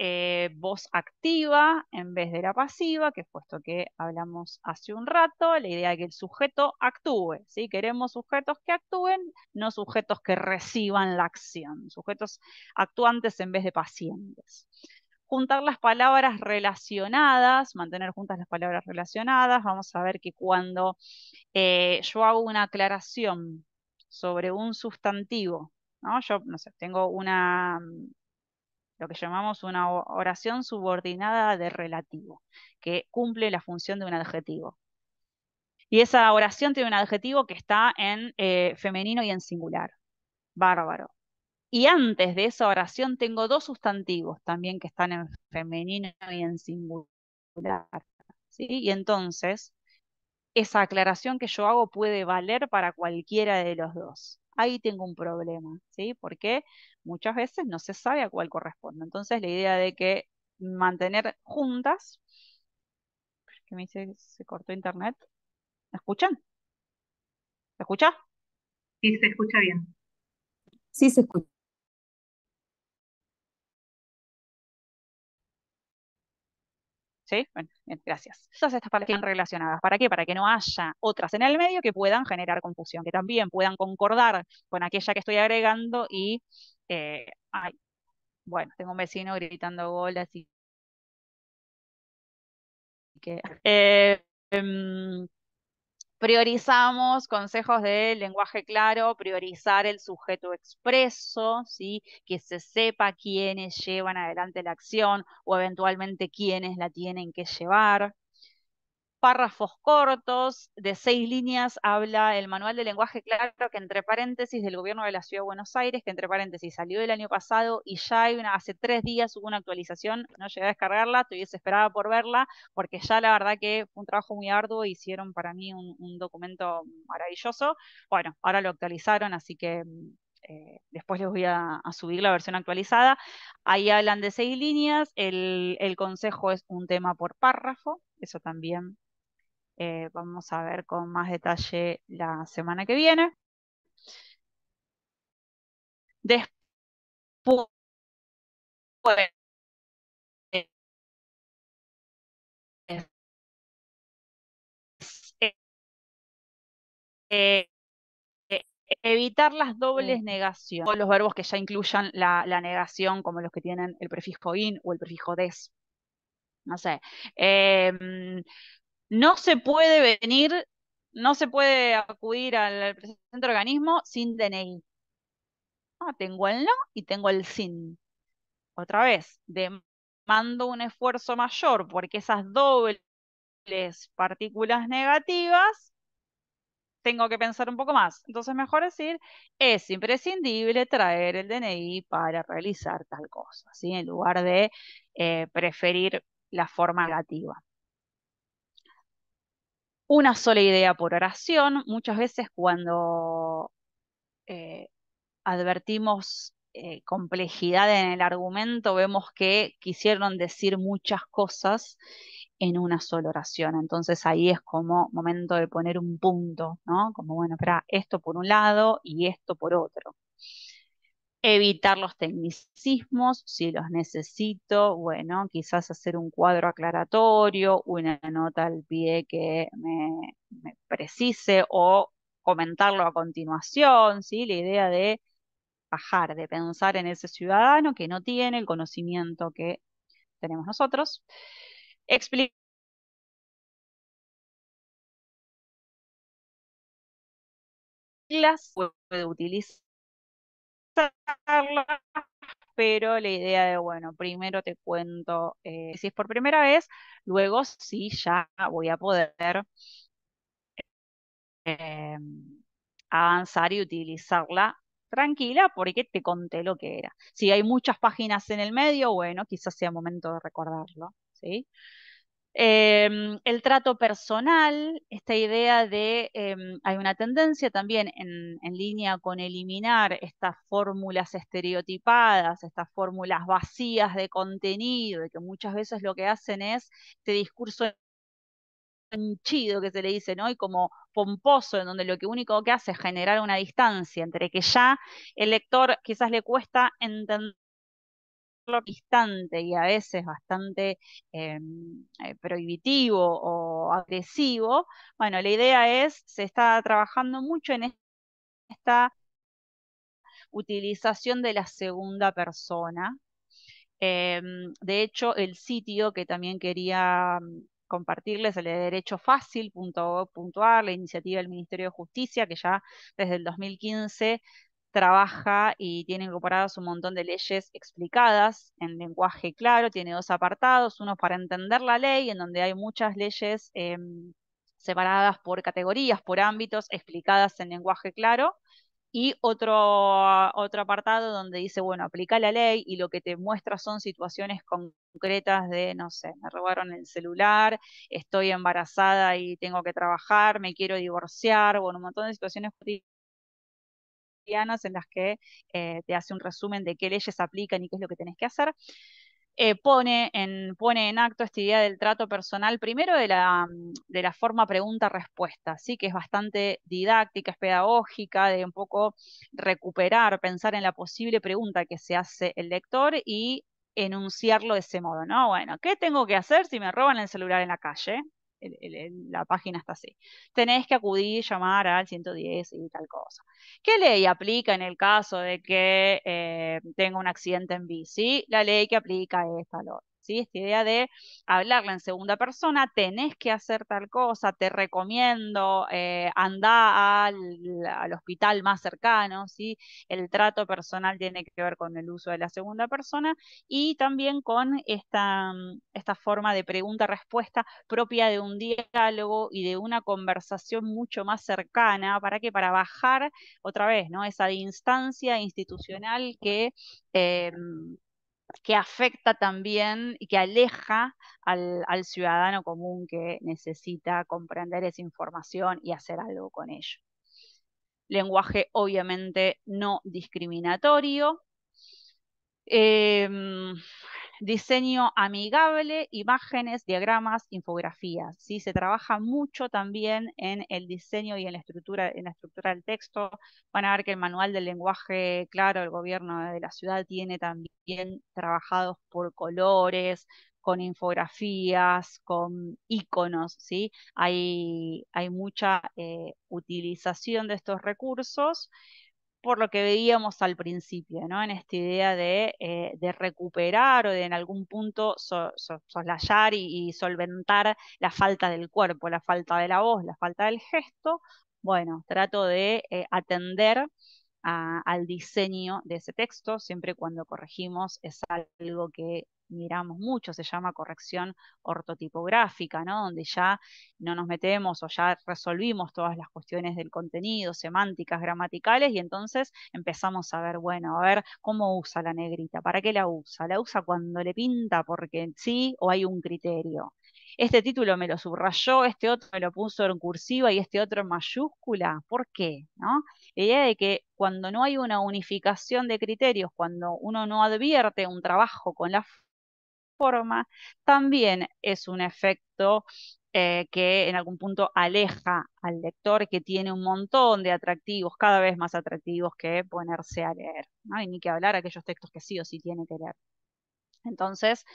voz activa en vez de la pasiva, que es puesto que hablamos hace un rato, la idea de que el sujeto actúe, ¿sí? Queremos sujetos que actúen, no sujetos que reciban la acción, sujetos actuantes en vez de pacientes. Juntar las palabras relacionadas, mantener juntas las palabras relacionadas. Vamos a ver que cuando yo hago una aclaración sobre un sustantivo, ¿no? Yo, no sé, tengo lo que llamamos una oración subordinada de relativo, que cumple la función de un adjetivo. Y esa oración tiene un adjetivo que está en femenino y en singular. Bárbaro. Y antes de esa oración tengo dos sustantivos también que están en femenino y en singular, ¿sí? Y entonces esa aclaración que yo hago puede valer para cualquiera de los dos. Ahí tengo un problema, ¿sí? Porque muchas veces no se sabe a cuál corresponde. Entonces la idea de que mantener juntas, que me dice se cortó internet. ¿Me escuchan? ¿Se escucha? Sí, se escucha bien. Sí, se escucha. ¿Sí? Bueno, bien, gracias. Todas estas palabras están relacionadas. ¿Para qué? Para que no haya otras en el medio que puedan generar confusión, que también puedan concordar con aquella que estoy agregando y, ay, bueno, tengo un vecino gritando gol, así que priorizamos consejos de lenguaje claro, priorizar el sujeto expreso, ¿sí? Que se sepa quiénes llevan adelante la acción o eventualmente quiénes la tienen que llevar. Párrafos cortos, de 6 líneas, habla el manual de lenguaje claro, que entre paréntesis del gobierno de la Ciudad de Buenos Aires, que entre paréntesis salió el año pasado y ya hace 3 días hubo una actualización, no llegué a descargarla, estoy desesperada por verla, porque ya la verdad que fue un trabajo muy arduo, hicieron para mí un documento maravilloso. Bueno, ahora lo actualizaron, así que después les voy a subir la versión actualizada. Ahí hablan de 6 líneas, el consejo es un tema por párrafo, eso también vamos a ver con más detalle la semana que viene. Después, eh, eh, evitar las dobles negaciones, o los verbos que ya incluyan la negación, como los que tienen el prefijo in o el prefijo des. No sé. No se puede no se puede acudir al presente organismo sin DNI. Tengo el no y tengo el sin. Otra vez, demando un esfuerzo mayor porque esas dobles partículas negativas tengo que pensar un poco más. Entonces, mejor decir, es imprescindible traer el DNI para realizar tal cosa, ¿sí? En lugar de preferir la forma negativa. Una sola idea por oración. Muchas veces cuando eh, advertimos complejidad en el argumento, vemos que quisieron decir muchas cosas en una sola oración. Entonces ahí es como momento de poner un punto, ¿no? Como, bueno, espera, esto por un lado y esto por otro. Evitar los tecnicismos, si los necesito, bueno, quizás hacer un cuadro aclaratorio, una nota al pie que me precise o comentarlo a continuación, ¿sí? La idea de bajar, de pensar en ese ciudadano que no tiene el conocimiento que tenemos nosotros. Explicarlas, puede utilizarlas, pero la idea de, bueno, primero te cuento si es por primera vez, luego sí ya voy a poder eh, avanzar y utilizarla tranquila porque te conté lo que era. Si hay muchas páginas en el medio, bueno, quizás sea momento de recordarlo, ¿sí? El trato personal, esta idea de, hay una tendencia también en línea con eliminar estas fórmulas estereotipadas, estas fórmulas vacías de contenido, y que muchas veces lo que hacen es este discurso henchido que se le dice, ¿no? Y como pomposo, en donde lo que único que hace es generar una distancia entre que ya el lector quizás le cuesta entender distante y a veces bastante prohibitivo o agresivo. Bueno, la idea es, se está trabajando mucho en esta utilización de la segunda persona. De hecho, el sitio que también quería compartirles, el de derechofacil.gov.ar, la iniciativa del Ministerio de Justicia, que ya desde el 2015 trabaja y tiene incorporadas un montón de leyes explicadas en lenguaje claro, tiene 2 apartados, uno para entender la ley, en donde hay muchas leyes separadas por categorías, por ámbitos, explicadas en lenguaje claro, y otro apartado donde dice, bueno, aplica la ley y lo que te muestra son situaciones concretas de, no sé, me robaron el celular, estoy embarazada y tengo que trabajar, me quiero divorciar, bueno, un montón de situaciones cotidianas en las que te hace un resumen de qué leyes aplican y qué es lo que tenés que hacer. pone en acto esta idea del trato personal, primero de la forma pregunta-respuesta, ¿sí? Que es bastante didáctica, es pedagógica, de un poco recuperar, pensar en la posible pregunta que se hace el lector y enunciarlo de ese modo, ¿no? Bueno, ¿qué tengo que hacer si me roban el celular en la calle? La página está así. Tenés que acudir, llamar al 110 y tal cosa. ¿Qué ley aplica en el caso de que tenga un accidente en bici? La ley que aplica es tal otra. ¿Sí? Esta idea de hablarla en segunda persona, tenés que hacer tal cosa, te recomiendo, anda al hospital más cercano, ¿sí? El trato personal tiene que ver con el uso de la segunda persona y también con esta forma de pregunta-respuesta propia de un diálogo y de una conversación mucho más cercana. ¿Para qué? Para bajar otra vez, ¿no? Esa instancia institucional eh, que afecta también y que aleja al ciudadano común que necesita comprender esa información y hacer algo con ello. Lenguaje obviamente no discriminatorio. Em, Diseño amigable, imágenes, diagramas, infografías. ¿Sí? Se trabaja mucho también en el diseño y en la estructura del texto. Van a ver que el manual del lenguaje claro, el gobierno de la ciudad tiene también trabajados por colores, con infografías, con iconos, ¿sí? Hay mucha utilización de estos recursos por lo que veíamos al principio, ¿no? En esta idea de recuperar o de en algún punto soslayar y solventar la falta del cuerpo, la falta de la voz, la falta del gesto. Bueno, trato de atender al diseño de ese texto, siempre cuando corregimos es algo que miramos mucho, se llama corrección ortotipográfica, ¿no? Donde ya no nos metemos o ya resolvimos todas las cuestiones del contenido, semánticas, gramaticales, y entonces empezamos a ver, bueno, a ver cómo usa la negrita, ¿para qué la usa? ¿La usa cuando le pinta porque sí o hay un criterio? Este título me lo subrayó, este otro me lo puso en cursiva y este otro en mayúscula. ¿Por qué? ¿No? La idea de que cuando no hay una unificación de criterios, cuando uno no advierte un trabajo con la forma, también es un efecto que en algún punto aleja al lector que tiene un montón de atractivos, cada vez más atractivos que ponerse a leer, ¿no? Y ni que hablar aquellos textos que sí o sí tiene que leer. Entonces,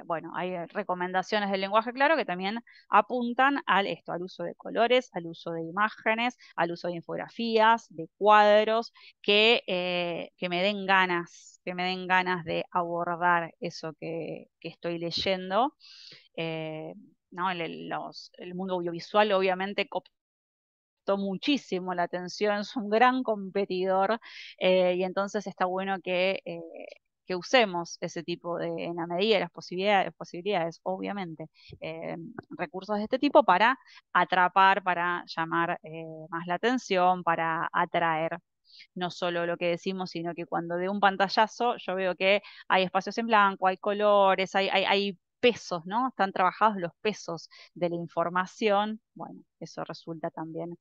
bueno, hay recomendaciones del lenguaje claro que también apuntan al uso de colores, al uso de imágenes, al uso de infografías, de cuadros, que me den ganas de abordar eso que estoy leyendo. Eh, ¿No? El mundo audiovisual obviamente captó muchísimo la atención, es un gran competidor y entonces está bueno que usemos ese tipo de, en la medida de las posibilidades obviamente, recursos de este tipo para atrapar, para llamar más la atención, para atraer no solo lo que decimos, sino que cuando de un pantallazo yo veo que hay espacios en blanco, hay colores, hay pesos, ¿no? Están trabajados los pesos de la información. Bueno, eso resulta también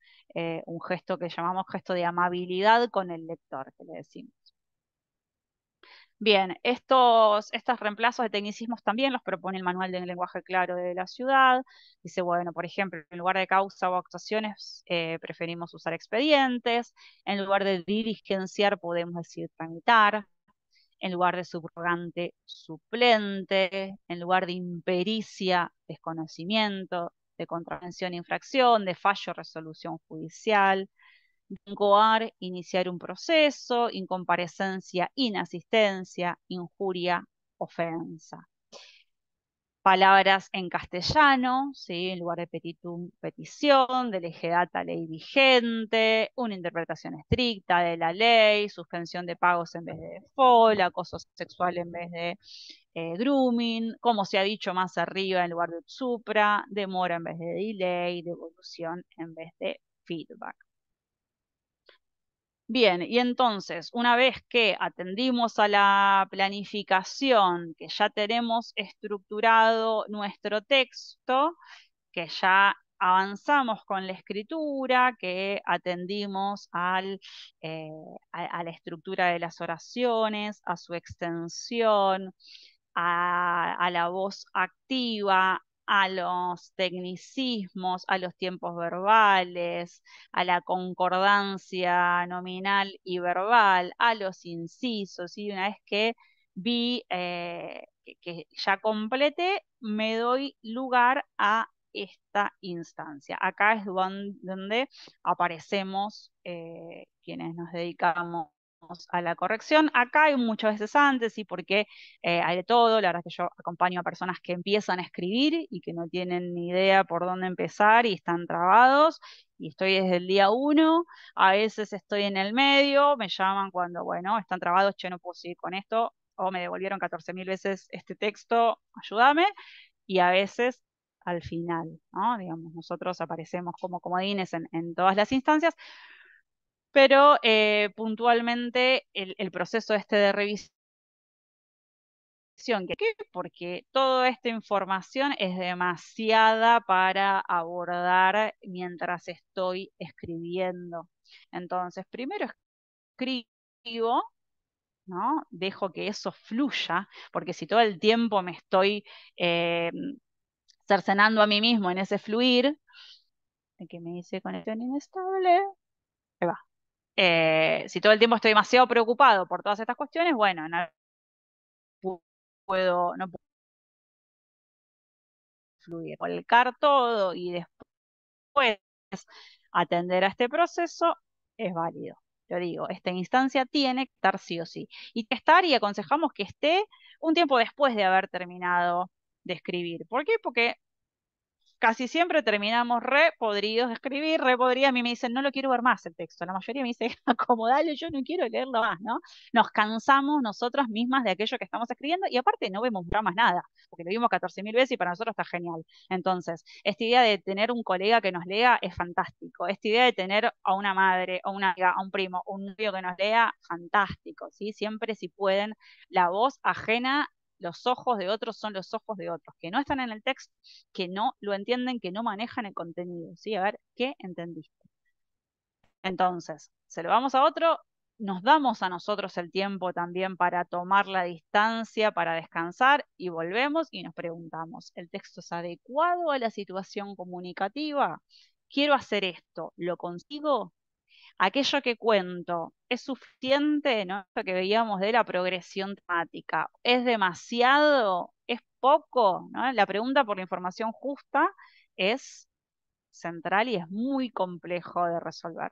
un gesto que llamamos gesto de amabilidad con el lector, que le decimos. Bien, estos reemplazos de tecnicismos también los propone el Manual del Lenguaje Claro de la Ciudad. Dice, bueno, por ejemplo, en lugar de causa o actuaciones, preferimos usar expedientes. En lugar de diligenciar, podemos decir tramitar. En lugar de subrogante, suplente. En lugar de impericia, desconocimiento. De contravención, infracción. De fallo, resolución judicial. Incoar, iniciar un proceso, incomparecencia, inasistencia, injuria, ofensa. Palabras en castellano, ¿sí? En lugar de petitum, petición, de lege data, ley vigente, una interpretación estricta de la ley, suspensión de pagos en vez de default, acoso sexual en vez de grooming, como se ha dicho más arriba en lugar de supra, demora en vez de delay, devolución en vez de feedback. Bien, y entonces, una vez que atendimos a la planificación, que ya tenemos estructurado nuestro texto, que ya avanzamos con la escritura, que atendimos a la estructura de las oraciones, a su extensión, a la voz activa, a los tecnicismos, a los tiempos verbales, a la concordancia nominal y verbal, a los incisos, y una vez que vi que ya completé, me doy lugar a esta instancia. Acá es donde aparecemos quienes nos dedicamos a la corrección. Acá hay muchas veces antes, sí, porque hay de todo. La verdad es que yo acompaño a personas que empiezan a escribir y que no tienen ni idea por dónde empezar y están trabados. Y estoy desde el día uno, a veces estoy en el medio, me llaman cuando, bueno, están trabados, yo no puedo seguir con esto, o me devolvieron 14.000 veces este texto, ayúdame, y a veces al final, ¿no? Digamos, nosotros aparecemos como comodines en todas las instancias, pero puntualmente el proceso este de revisión, ¿qué? Porque toda esta información es demasiada para abordar mientras estoy escribiendo. Entonces, primero escribo, ¿no? Dejo que eso fluya, porque si todo el tiempo me estoy eh, cercenando a mí mismo en ese fluir, que me dice conexión inestable, ahí va. Si todo el tiempo estoy demasiado preocupado por todas estas cuestiones, bueno, no puedo fluir, volcar todo y después atender a este proceso es válido. Yo digo, esta instancia tiene que estar sí o sí. Y que estar, y aconsejamos que esté un tiempo después de haber terminado de escribir. ¿Por qué? Porque casi siempre terminamos re podridos de escribir, re podridos. A mí me dicen, no lo quiero ver más el texto. La mayoría me dice, acomodalo, yo no quiero leerlo más, ¿no? Nos cansamos nosotras mismas de aquello que estamos escribiendo y aparte no vemos más nada, porque lo vimos 14.000 veces y para nosotros está genial. Entonces, esta idea de tener un colega que nos lea es fantástico. Esta idea de tener a una madre, a una amiga, a un primo, un novio que nos lea, fantástico, ¿sí? Siempre si pueden, la voz ajena, los ojos de otros son los ojos de otros, que no están en el texto, que no lo entienden, que no manejan el contenido, ¿sí? A ver, ¿qué entendiste? Entonces, se lo damos a otro, nos damos a nosotros el tiempo también para tomar la distancia, para descansar y volvemos y nos preguntamos, ¿el texto es adecuado a la situación comunicativa? Quiero hacer esto, ¿lo consigo? Aquello que cuento es suficiente, ¿no? Esto que veíamos de la progresión temática, ¿es demasiado? ¿Es poco? ¿No? La pregunta por la información justa es central y es muy complejo de resolver.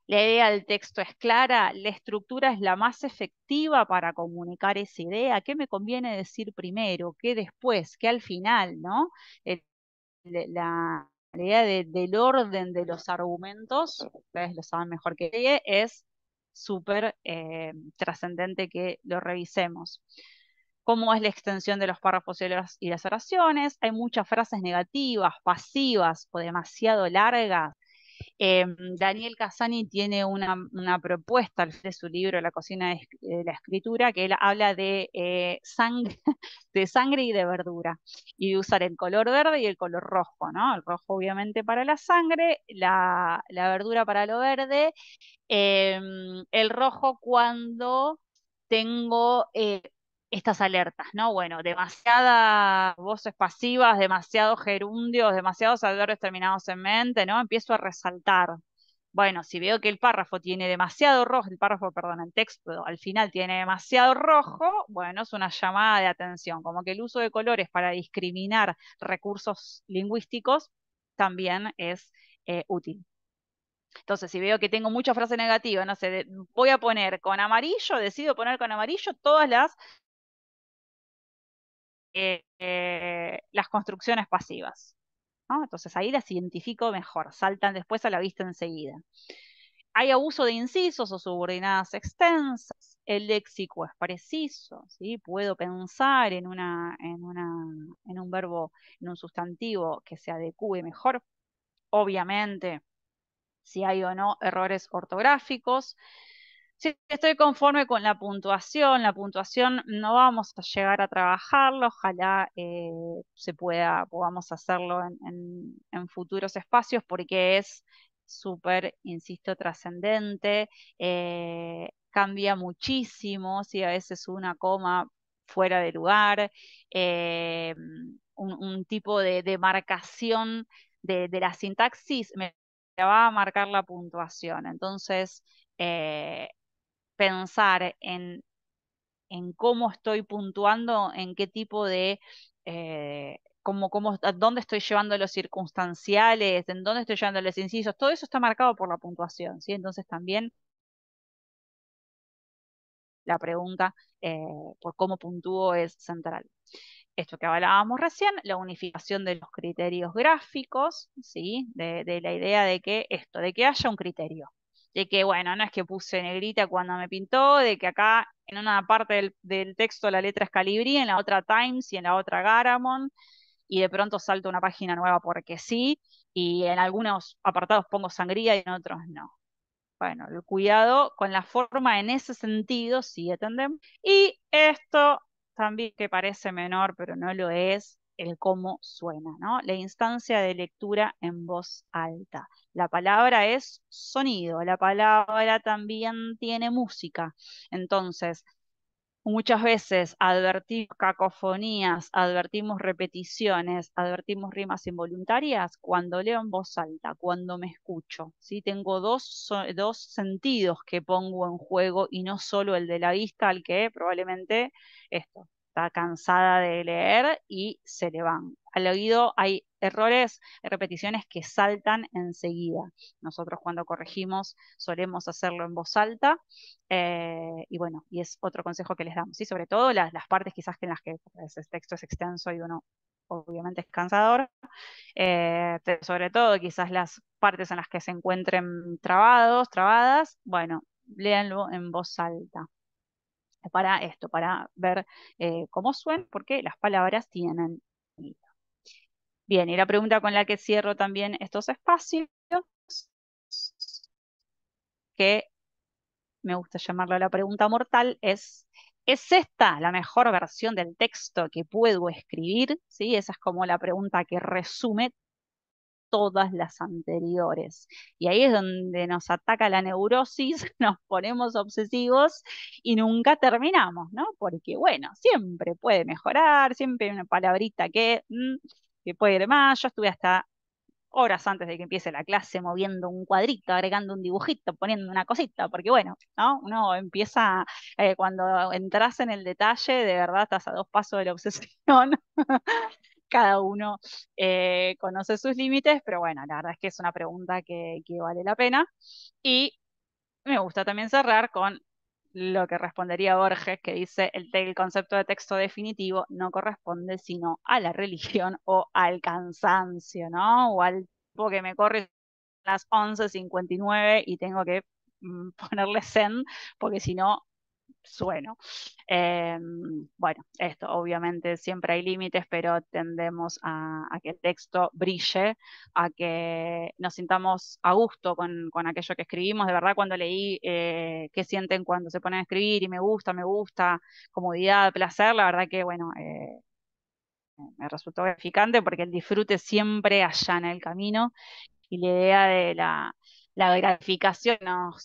La idea del texto es clara, la estructura es la más efectiva para comunicar esa idea. ¿Qué me conviene decir primero? ¿Qué después? ¿Qué al final? ¿No? La idea del orden de los argumentos, ustedes lo saben mejor que nadie, es súper trascendente que lo revisemos. ¿Cómo es la extensión de los párrafos y las oraciones? Hay muchas frases negativas, pasivas o demasiado largas. Daniel Casani tiene una propuesta al de su libro La cocina de la escritura, que él habla de sangre, de sangre y de verdura, y de usar el color verde y el color rojo, ¿no? El rojo obviamente para la sangre, la verdura para lo verde, el rojo cuando tengo estas alertas, ¿no? Bueno, demasiadas voces pasivas, demasiados gerundios, demasiados adverbios terminados en mente, ¿no? Empiezo a resaltar. Bueno, si veo que el párrafo tiene demasiado rojo, perdón, el texto al final tiene demasiado rojo, bueno, es una llamada de atención, como que el uso de colores para discriminar recursos lingüísticos también es útil. Entonces, si veo que tengo mucha frase negativa, no sé, voy a poner con amarillo, decido poner con amarillo todas las construcciones pasivas, ¿no? Entonces ahí las identifico mejor, saltan después a la vista enseguida. Hay abuso de incisos o subordinadas extensas, el léxico es preciso, ¿sí? Puedo pensar en un verbo, en un sustantivo que se adecue mejor, obviamente si hay o no errores ortográficos. Si estoy conforme con la puntuación no vamos a llegar a trabajarlo, ojalá podamos hacerlo en futuros espacios porque es súper, insisto, trascendente, cambia muchísimo, si a veces una coma fuera de lugar, eh, un tipo de marcación de la sintaxis me va a marcar la puntuación. Entonces, pensar en cómo estoy puntuando, en qué tipo de, a dónde estoy llevando los circunstanciales, en dónde estoy llevando los incisos, todo eso está marcado por la puntuación, ¿sí? Entonces también la pregunta por cómo puntúo es central. Esto que hablábamos recién, la unificación de los criterios gráficos, ¿sí? De la idea de que esto, de que haya un criterio. De que, bueno, no es que puse negrita cuando me pintó, de que acá en una parte del texto la letra es Calibri, en la otra Times y en la otra Garamond, y de pronto salto una página nueva porque sí, y en algunos apartados pongo sangría y en otros no. Bueno, el cuidado con la forma en ese sentido sí atendemos. Y esto también que parece menor, pero no lo es, el cómo suena, ¿no? La instancia de lectura en voz alta. La palabra es sonido, la palabra también tiene música. Entonces, muchas veces advertimos cacofonías, advertimos repeticiones, advertimos rimas involuntarias cuando leo en voz alta, cuando me escucho, ¿sí? Tengo dos sentidos que pongo en juego y no solo el de la vista al que probablemente esto está cansada de leer y se le van. Al oído hay errores, repeticiones que saltan enseguida. Nosotros cuando corregimos solemos hacerlo en voz alta y bueno, y es otro consejo que les damos, ¿sí? Sobre todo las partes quizás que en las que pues, el texto es extenso y uno obviamente es cansador, pero sobre todo quizás las partes en las que se encuentren trabados, trabadas, bueno, léanlo en voz alta. Para esto, para ver cómo suenan, porque las palabras tienen sonido. Bien, y la pregunta con la que cierro también estos espacios, que me gusta llamarla la pregunta mortal, ¿es esta la mejor versión del texto que puedo escribir? ¿Sí? Esa es como la pregunta que resume todas las anteriores. Y ahí es donde nos ataca la neurosis, nos ponemos obsesivos y nunca terminamos, ¿no? Porque, bueno, siempre puede mejorar, siempre hay una palabrita que puede ir más. Yo estuve hasta horas antes de que empiece la clase moviendo un cuadrito, agregando un dibujito, poniendo una cosita, porque bueno, ¿no? Uno empieza, cuando entras en el detalle, de verdad estás a dos pasos de la obsesión. Cada uno conoce sus límites, pero bueno, la verdad es que es una pregunta que vale la pena. Y me gusta también cerrar con lo que respondería Borges, que dice, el concepto de texto definitivo no corresponde sino a la religión o al cansancio, ¿no? O al tipo que me corre a las 11:59 y tengo que ponerle zen, porque si no, sueno. Bueno, esto obviamente siempre hay límites, pero tendemos a que el texto brille, a que nos sintamos a gusto con aquello que escribimos. De verdad, cuando leí qué sienten cuando se ponen a escribir y me gusta, comodidad, placer, la verdad que, bueno, me resultó gratificante porque el disfrute siempre allana el camino y la idea de la gratificación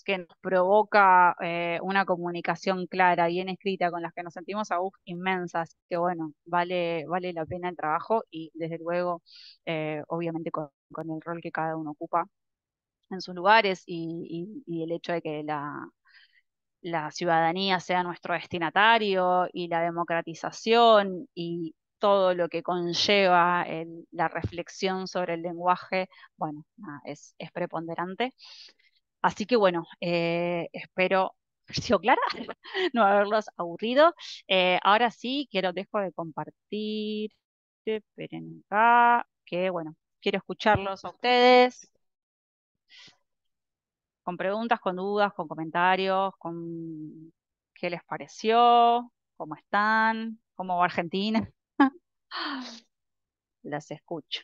que nos provoca una comunicación clara, bien escrita, con las que nos sentimos a gusto, inmensas, que bueno, vale la pena el trabajo y desde luego, obviamente con el rol que cada uno ocupa en sus lugares y el hecho de que la ciudadanía sea nuestro destinatario y la democratización y todo lo que conlleva la reflexión sobre el lenguaje, bueno, nada, es preponderante. Así que bueno, espero haber sido clara, no haberlos aburrido. Ahora sí, dejo de compartir. Esperen acá, que bueno, quiero escucharlos a ustedes con preguntas, con dudas, con comentarios, con qué les pareció, cómo están, cómo va Argentina. Las escucho.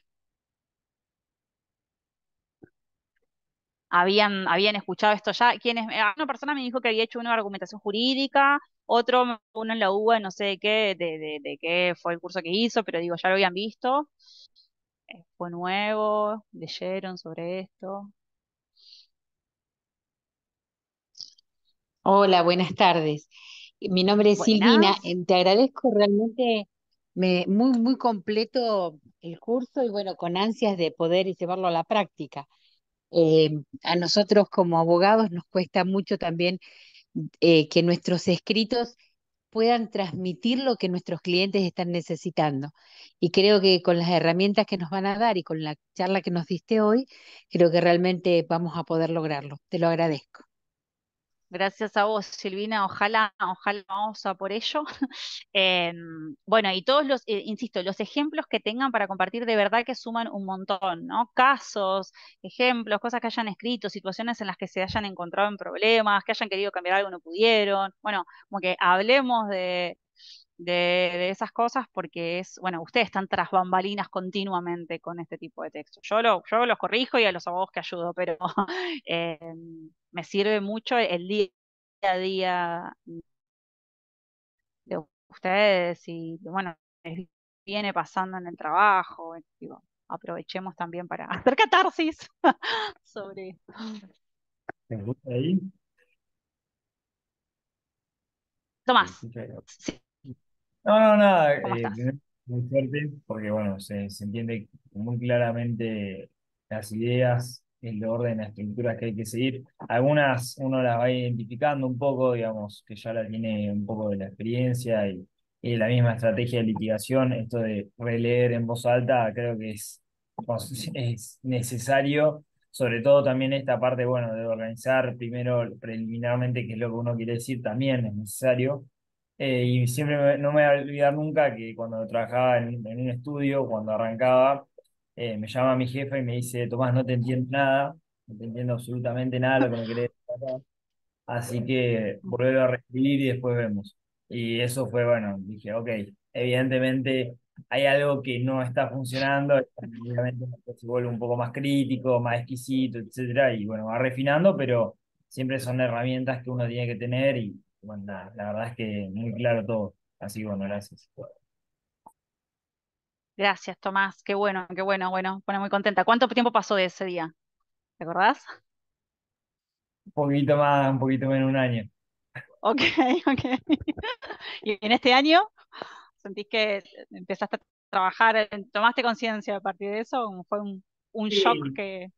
Habían escuchado esto ya. Una persona me dijo que había hecho una argumentación jurídica, uno en la UBA, no sé de qué, de qué fue el curso que hizo, pero digo, ya lo habían visto. Fue nuevo, leyeron sobre esto. Hola, buenas tardes. Mi nombre es Silvina. Buenas. Te agradezco realmente, muy completo el curso y bueno, con ansias de poder llevarlo a la práctica. A nosotros como abogados nos cuesta mucho también que nuestros escritos puedan transmitir lo que nuestros clientes están necesitando. Y creo que con las herramientas que nos van a dar y con la charla que nos diste hoy, creo que realmente vamos a poder lograrlo. Te lo agradezco. Gracias a vos, Silvina. Ojalá vamos a por ello. Bueno, y todos insisto, los ejemplos que tengan para compartir de verdad que suman un montón, ¿no? Casos, ejemplos, cosas que hayan escrito, situaciones en las que se hayan encontrado en problemas, que hayan querido cambiar algo y no pudieron. Bueno, como que hablemos de esas cosas porque bueno, ustedes están tras bambalinas continuamente con este tipo de textos. Yo los corrijo y a los abogados que ayudo, pero eh, me sirve mucho el día a día de ustedes y bueno, les viene pasando en el trabajo. Digo, aprovechemos también para hacer catarsis sobre esto. ¿Me escucha ahí? ¿Me Tomás, escucha ahí? sí, No, no, nada, ¿cómo estás? primero, muy fuerte, porque bueno, se entiende muy claramente las ideas, el orden, las estructuras que hay que seguir. Algunas uno las va identificando un poco, digamos, que ya la tiene un poco de la experiencia y la misma estrategia de litigación. Esto de releer en voz alta, creo que es necesario, sobre todo también esta parte, bueno, de organizar primero preliminarmente qué es lo que uno quiere decir, también es necesario. Y siempre no me voy a olvidar nunca que cuando trabajaba en un estudio, cuando arrancaba, me llama mi jefe y me dice, Tomás, no te entiendo nada, no te entiendo absolutamente nada lo que me querés decir acá, así que volver a reescribir y después vemos. Y eso fue, bueno, dije, ok, evidentemente hay algo que no está funcionando, obviamente se vuelve un poco más crítico, más exquisito, etcétera, y bueno, va refinando, pero siempre son herramientas que uno tiene que tener y bueno, nada, la verdad es que muy claro todo. Así que bueno, gracias. Gracias, Tomás. Bueno, pone muy contenta. ¿Cuánto tiempo pasó de ese día? ¿Te acordás? Un poquito más, un poquito menos de un año. Ok, ok. ¿Y en este año sentís que empezaste a trabajar, tomaste conciencia a partir de eso? ¿O fue un shock Sí, que...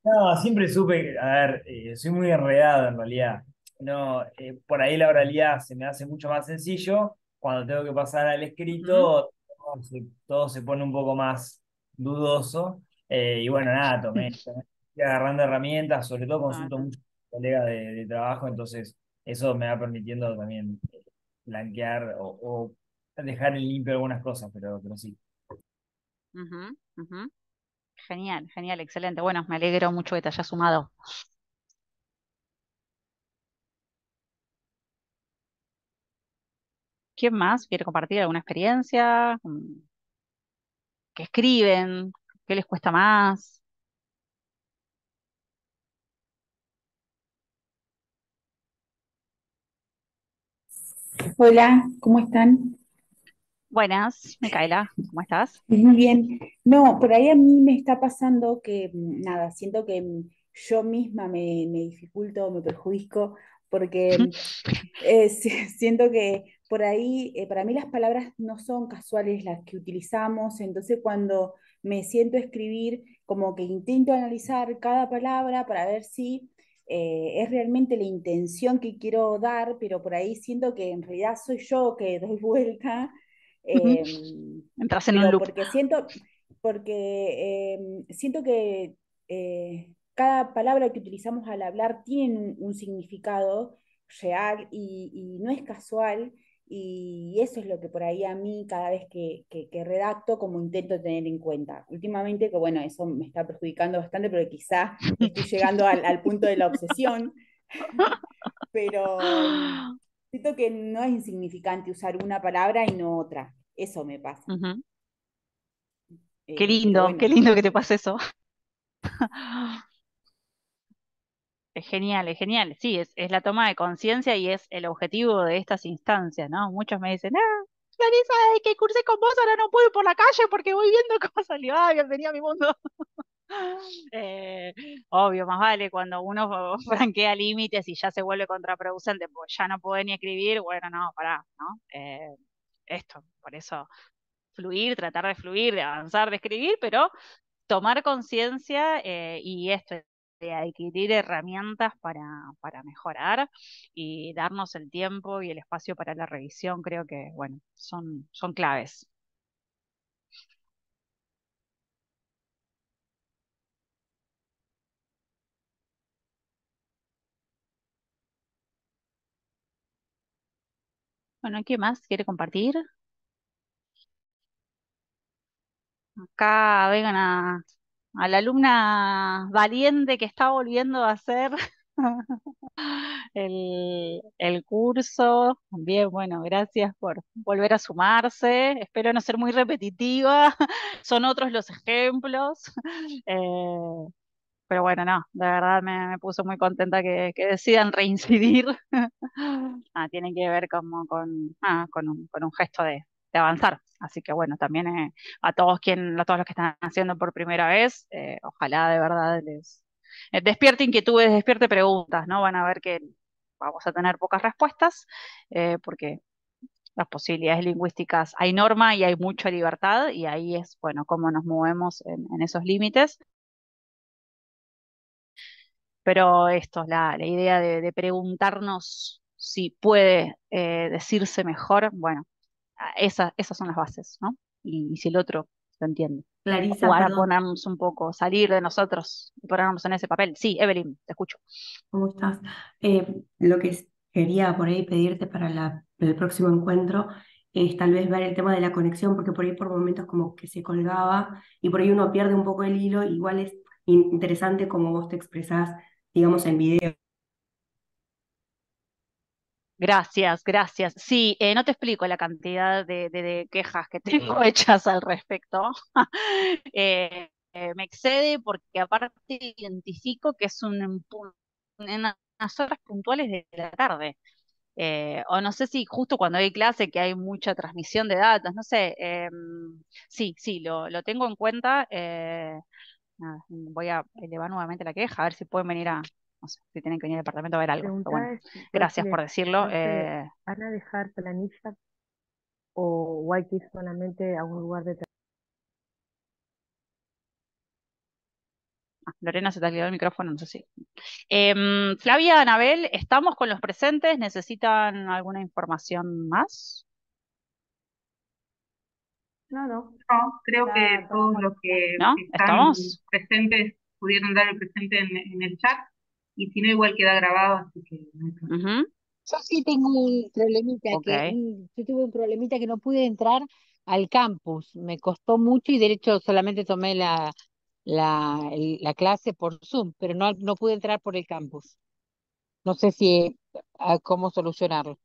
no, siempre supe, a ver, soy muy enredado en realidad. No, por ahí la oralidad se me hace mucho más sencillo. Cuando tengo que pasar al Ujú, escrito, todo se pone un poco más dudoso. Y bueno, nada, fui agarrando herramientas, sobre todo ah, consulto mucho con colegas de trabajo, entonces eso me va permitiendo también blanquear o dejar en limpio algunas cosas, pero sí. ujú, ujú. Genial, genial, excelente. Bueno, me alegro mucho que te hayas sumado. ¿Quién más quiere compartir alguna experiencia? ¿Qué escriben? ¿Qué les cuesta más? Hola, ¿cómo están? Buenas, Micaela, ¿cómo estás? Muy bien. No, por ahí a mí me está pasando que, nada, siento que yo misma me dificulto, me perjudico, porque siento que por ahí, para mí las palabras no son casuales las que utilizamos, entonces cuando me siento a escribir, como que intento analizar cada palabra para ver si es realmente la intención que quiero dar, pero por ahí siento que en realidad soy yo que doy vuelta. Ujú. eh, Entras en un pero loop. siento que cada palabra que utilizamos al hablar tiene un significado real y no es casual, y eso es lo que por ahí a mí cada vez que redacto como intento tener en cuenta. Últimamente, que bueno, eso me está perjudicando bastante porque quizá estoy llegando al punto de la obsesión, pero siento que no es insignificante usar una palabra y no otra. Eso me pasa. Ujú. Pero Qué bueno, lindo que te pase eso. Es genial, es genial. Sí, es la toma de conciencia y es el objetivo de estas instancias, ¿no? Muchos me dicen, Clarisa, que cursé con vos, ahora no puedo ir por la calle porque voy viendo cómo salió. Bienvenida a mi mundo. Eh, Obvio, más vale cuando uno franquea límites y ya se vuelve contraproducente, pues ya no puede ni escribir, bueno, no, pará, ¿no? Esto, por eso fluir, tratar de fluir, de avanzar, de escribir, pero tomar conciencia y esto, de adquirir herramientas para mejorar y darnos el tiempo y el espacio para la revisión, creo que, bueno, son claves. Bueno, ¿qué más quiere compartir? Acá vengan a la alumna valiente que está volviendo a hacer el curso. También, bueno, gracias por volver a sumarse. Espero no ser muy repetitiva. Son otros los ejemplos. Eh, pero bueno, no, de verdad me puso muy contenta que decidan reincidir. Tienen que ver como con un gesto de avanzar. Así que bueno, también a todos los que están haciendo por primera vez, ojalá de verdad les despierte inquietudes, despierte preguntas, ¿no? Van a ver que vamos a tener pocas respuestas, porque las posibilidades lingüísticas, hay norma y hay mucha libertad, y ahí es, bueno, cómo nos movemos en esos límites. Pero esto, la idea de preguntarnos si puede decirse mejor, bueno, esas son las bases, ¿no? Y si el otro lo entiende. Clarisa, Jugar a perdón, ponernos un poco, salir de nosotros y ponernos en ese papel. Sí, Evelyn, te escucho. ¿cómo estás? Lo que quería por ahí pedirte para el próximo encuentro es tal vez ver el tema de la conexión, porque por ahí por momentos como que se colgaba y por ahí uno pierde un poco el hilo. Igual es interesante como vos te expresás, digamos, en video. Gracias, gracias. Sí, no te explico la cantidad de quejas que tengo hechas al respecto. Me excede porque aparte identifico que es en unas horas puntuales de la tarde. O no sé si justo cuando hay clase que hay mucha transmisión de datos, no sé. Sí, sí, lo tengo en cuenta. Nada, voy a elevar nuevamente la queja, a ver si pueden venir no sé, si tienen que venir al departamento a ver algo. Pero bueno, Preguntaba por si gracias les por decirlo. van a dejar planilla o hay que ir solamente a un lugar de trabajo. Lorena se te ha quedado el micrófono, no sé si. Flavia, Anabel, ¿estamos con los presentes? ¿Necesitan alguna información más? No, creo que Está todo todos muy los bien. que ¿No? están ¿Estamos? presentes pudieron dar el presente en el chat, y si no, igual queda grabado, así que no hay problema. Ujú. Yo sí tengo un problemita Ok. yo tuve un problemita que no pude entrar al campus, me costó mucho y de hecho solamente tomé la clase por Zoom, pero no pude entrar por el campus. No sé si cómo solucionarlo.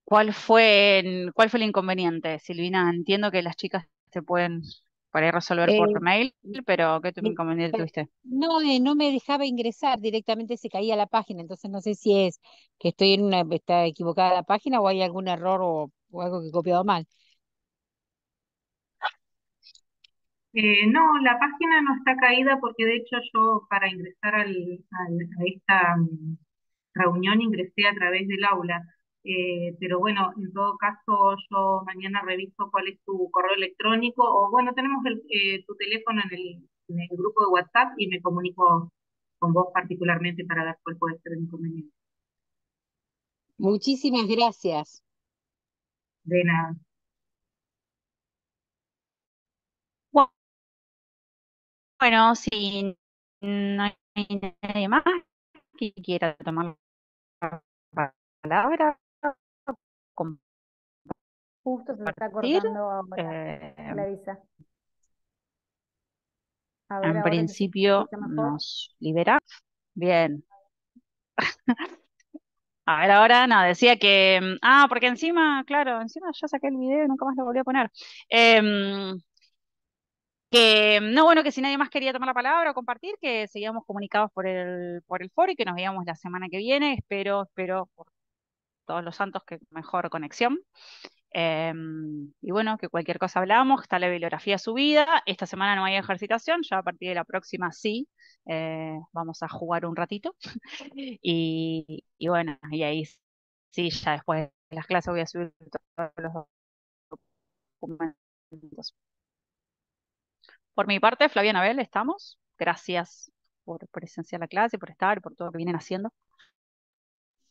¿Cuál fue el inconveniente, Silvina? Entiendo que las chicas se pueden por ahí resolver por Eh, mail, pero ¿qué me- inconveniente tuviste? no me dejaba ingresar, directamente se caía la página, entonces no sé si es que está equivocada la página o hay algún error o algo que he copiado mal. No, la página no está caída, porque de hecho yo para ingresar a esta reunión ingresé a través del aula. Pero bueno, en todo caso yo mañana reviso cuál es tu correo electrónico, o bueno, tenemos tu teléfono en el grupo de WhatsApp, y me comunico con vos particularmente para ver cuál puede ser el inconveniente. Muchísimas gracias. De nada. Bueno, si no hay nadie más que quiera tomar la palabra, Justo se está compartir, cortando ahora, eh, Clarisa. A ver en ahora si se principio escucha mejor. nos libera. Bien. A ver, ahora no, decía que, porque encima, claro, encima ya saqué el video y nunca más lo volví a poner. Em, que, no, bueno, que si nadie más quería tomar la palabra o compartir, que seguíamos comunicados por el foro y que nos veíamos la semana que viene. Espero por todos los santos que mejor conexión. Y bueno, que cualquier cosa hablamos, está la bibliografía subida. Esta semana no hay ejercitación, ya a partir de la próxima sí. Vamos a jugar un ratito. Y bueno, y ahí sí, ya después de las clases voy a subir todos los documentos. Por mi parte, Flavia Anabel, estamos. Gracias por presenciar la clase, por estar, por todo lo que vienen haciendo.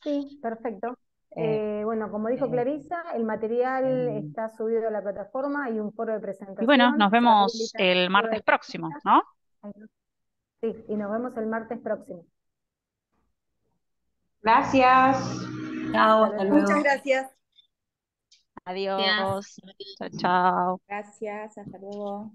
Sí, perfecto. Eh, Bueno, como dijo eh, Clarisa, el material em, está subido a la plataforma, hay un foro de y bueno, presentación, nos se va a vemos habilitar el el foro martes de próximo, preguntas. ¿no? Ay, no. Sí, y nos vemos el martes próximo. Gracias. Chao, Hasta hasta luego. Muchas luego. gracias. Adiós. Gracias. Chao, chao. Gracias, hasta luego.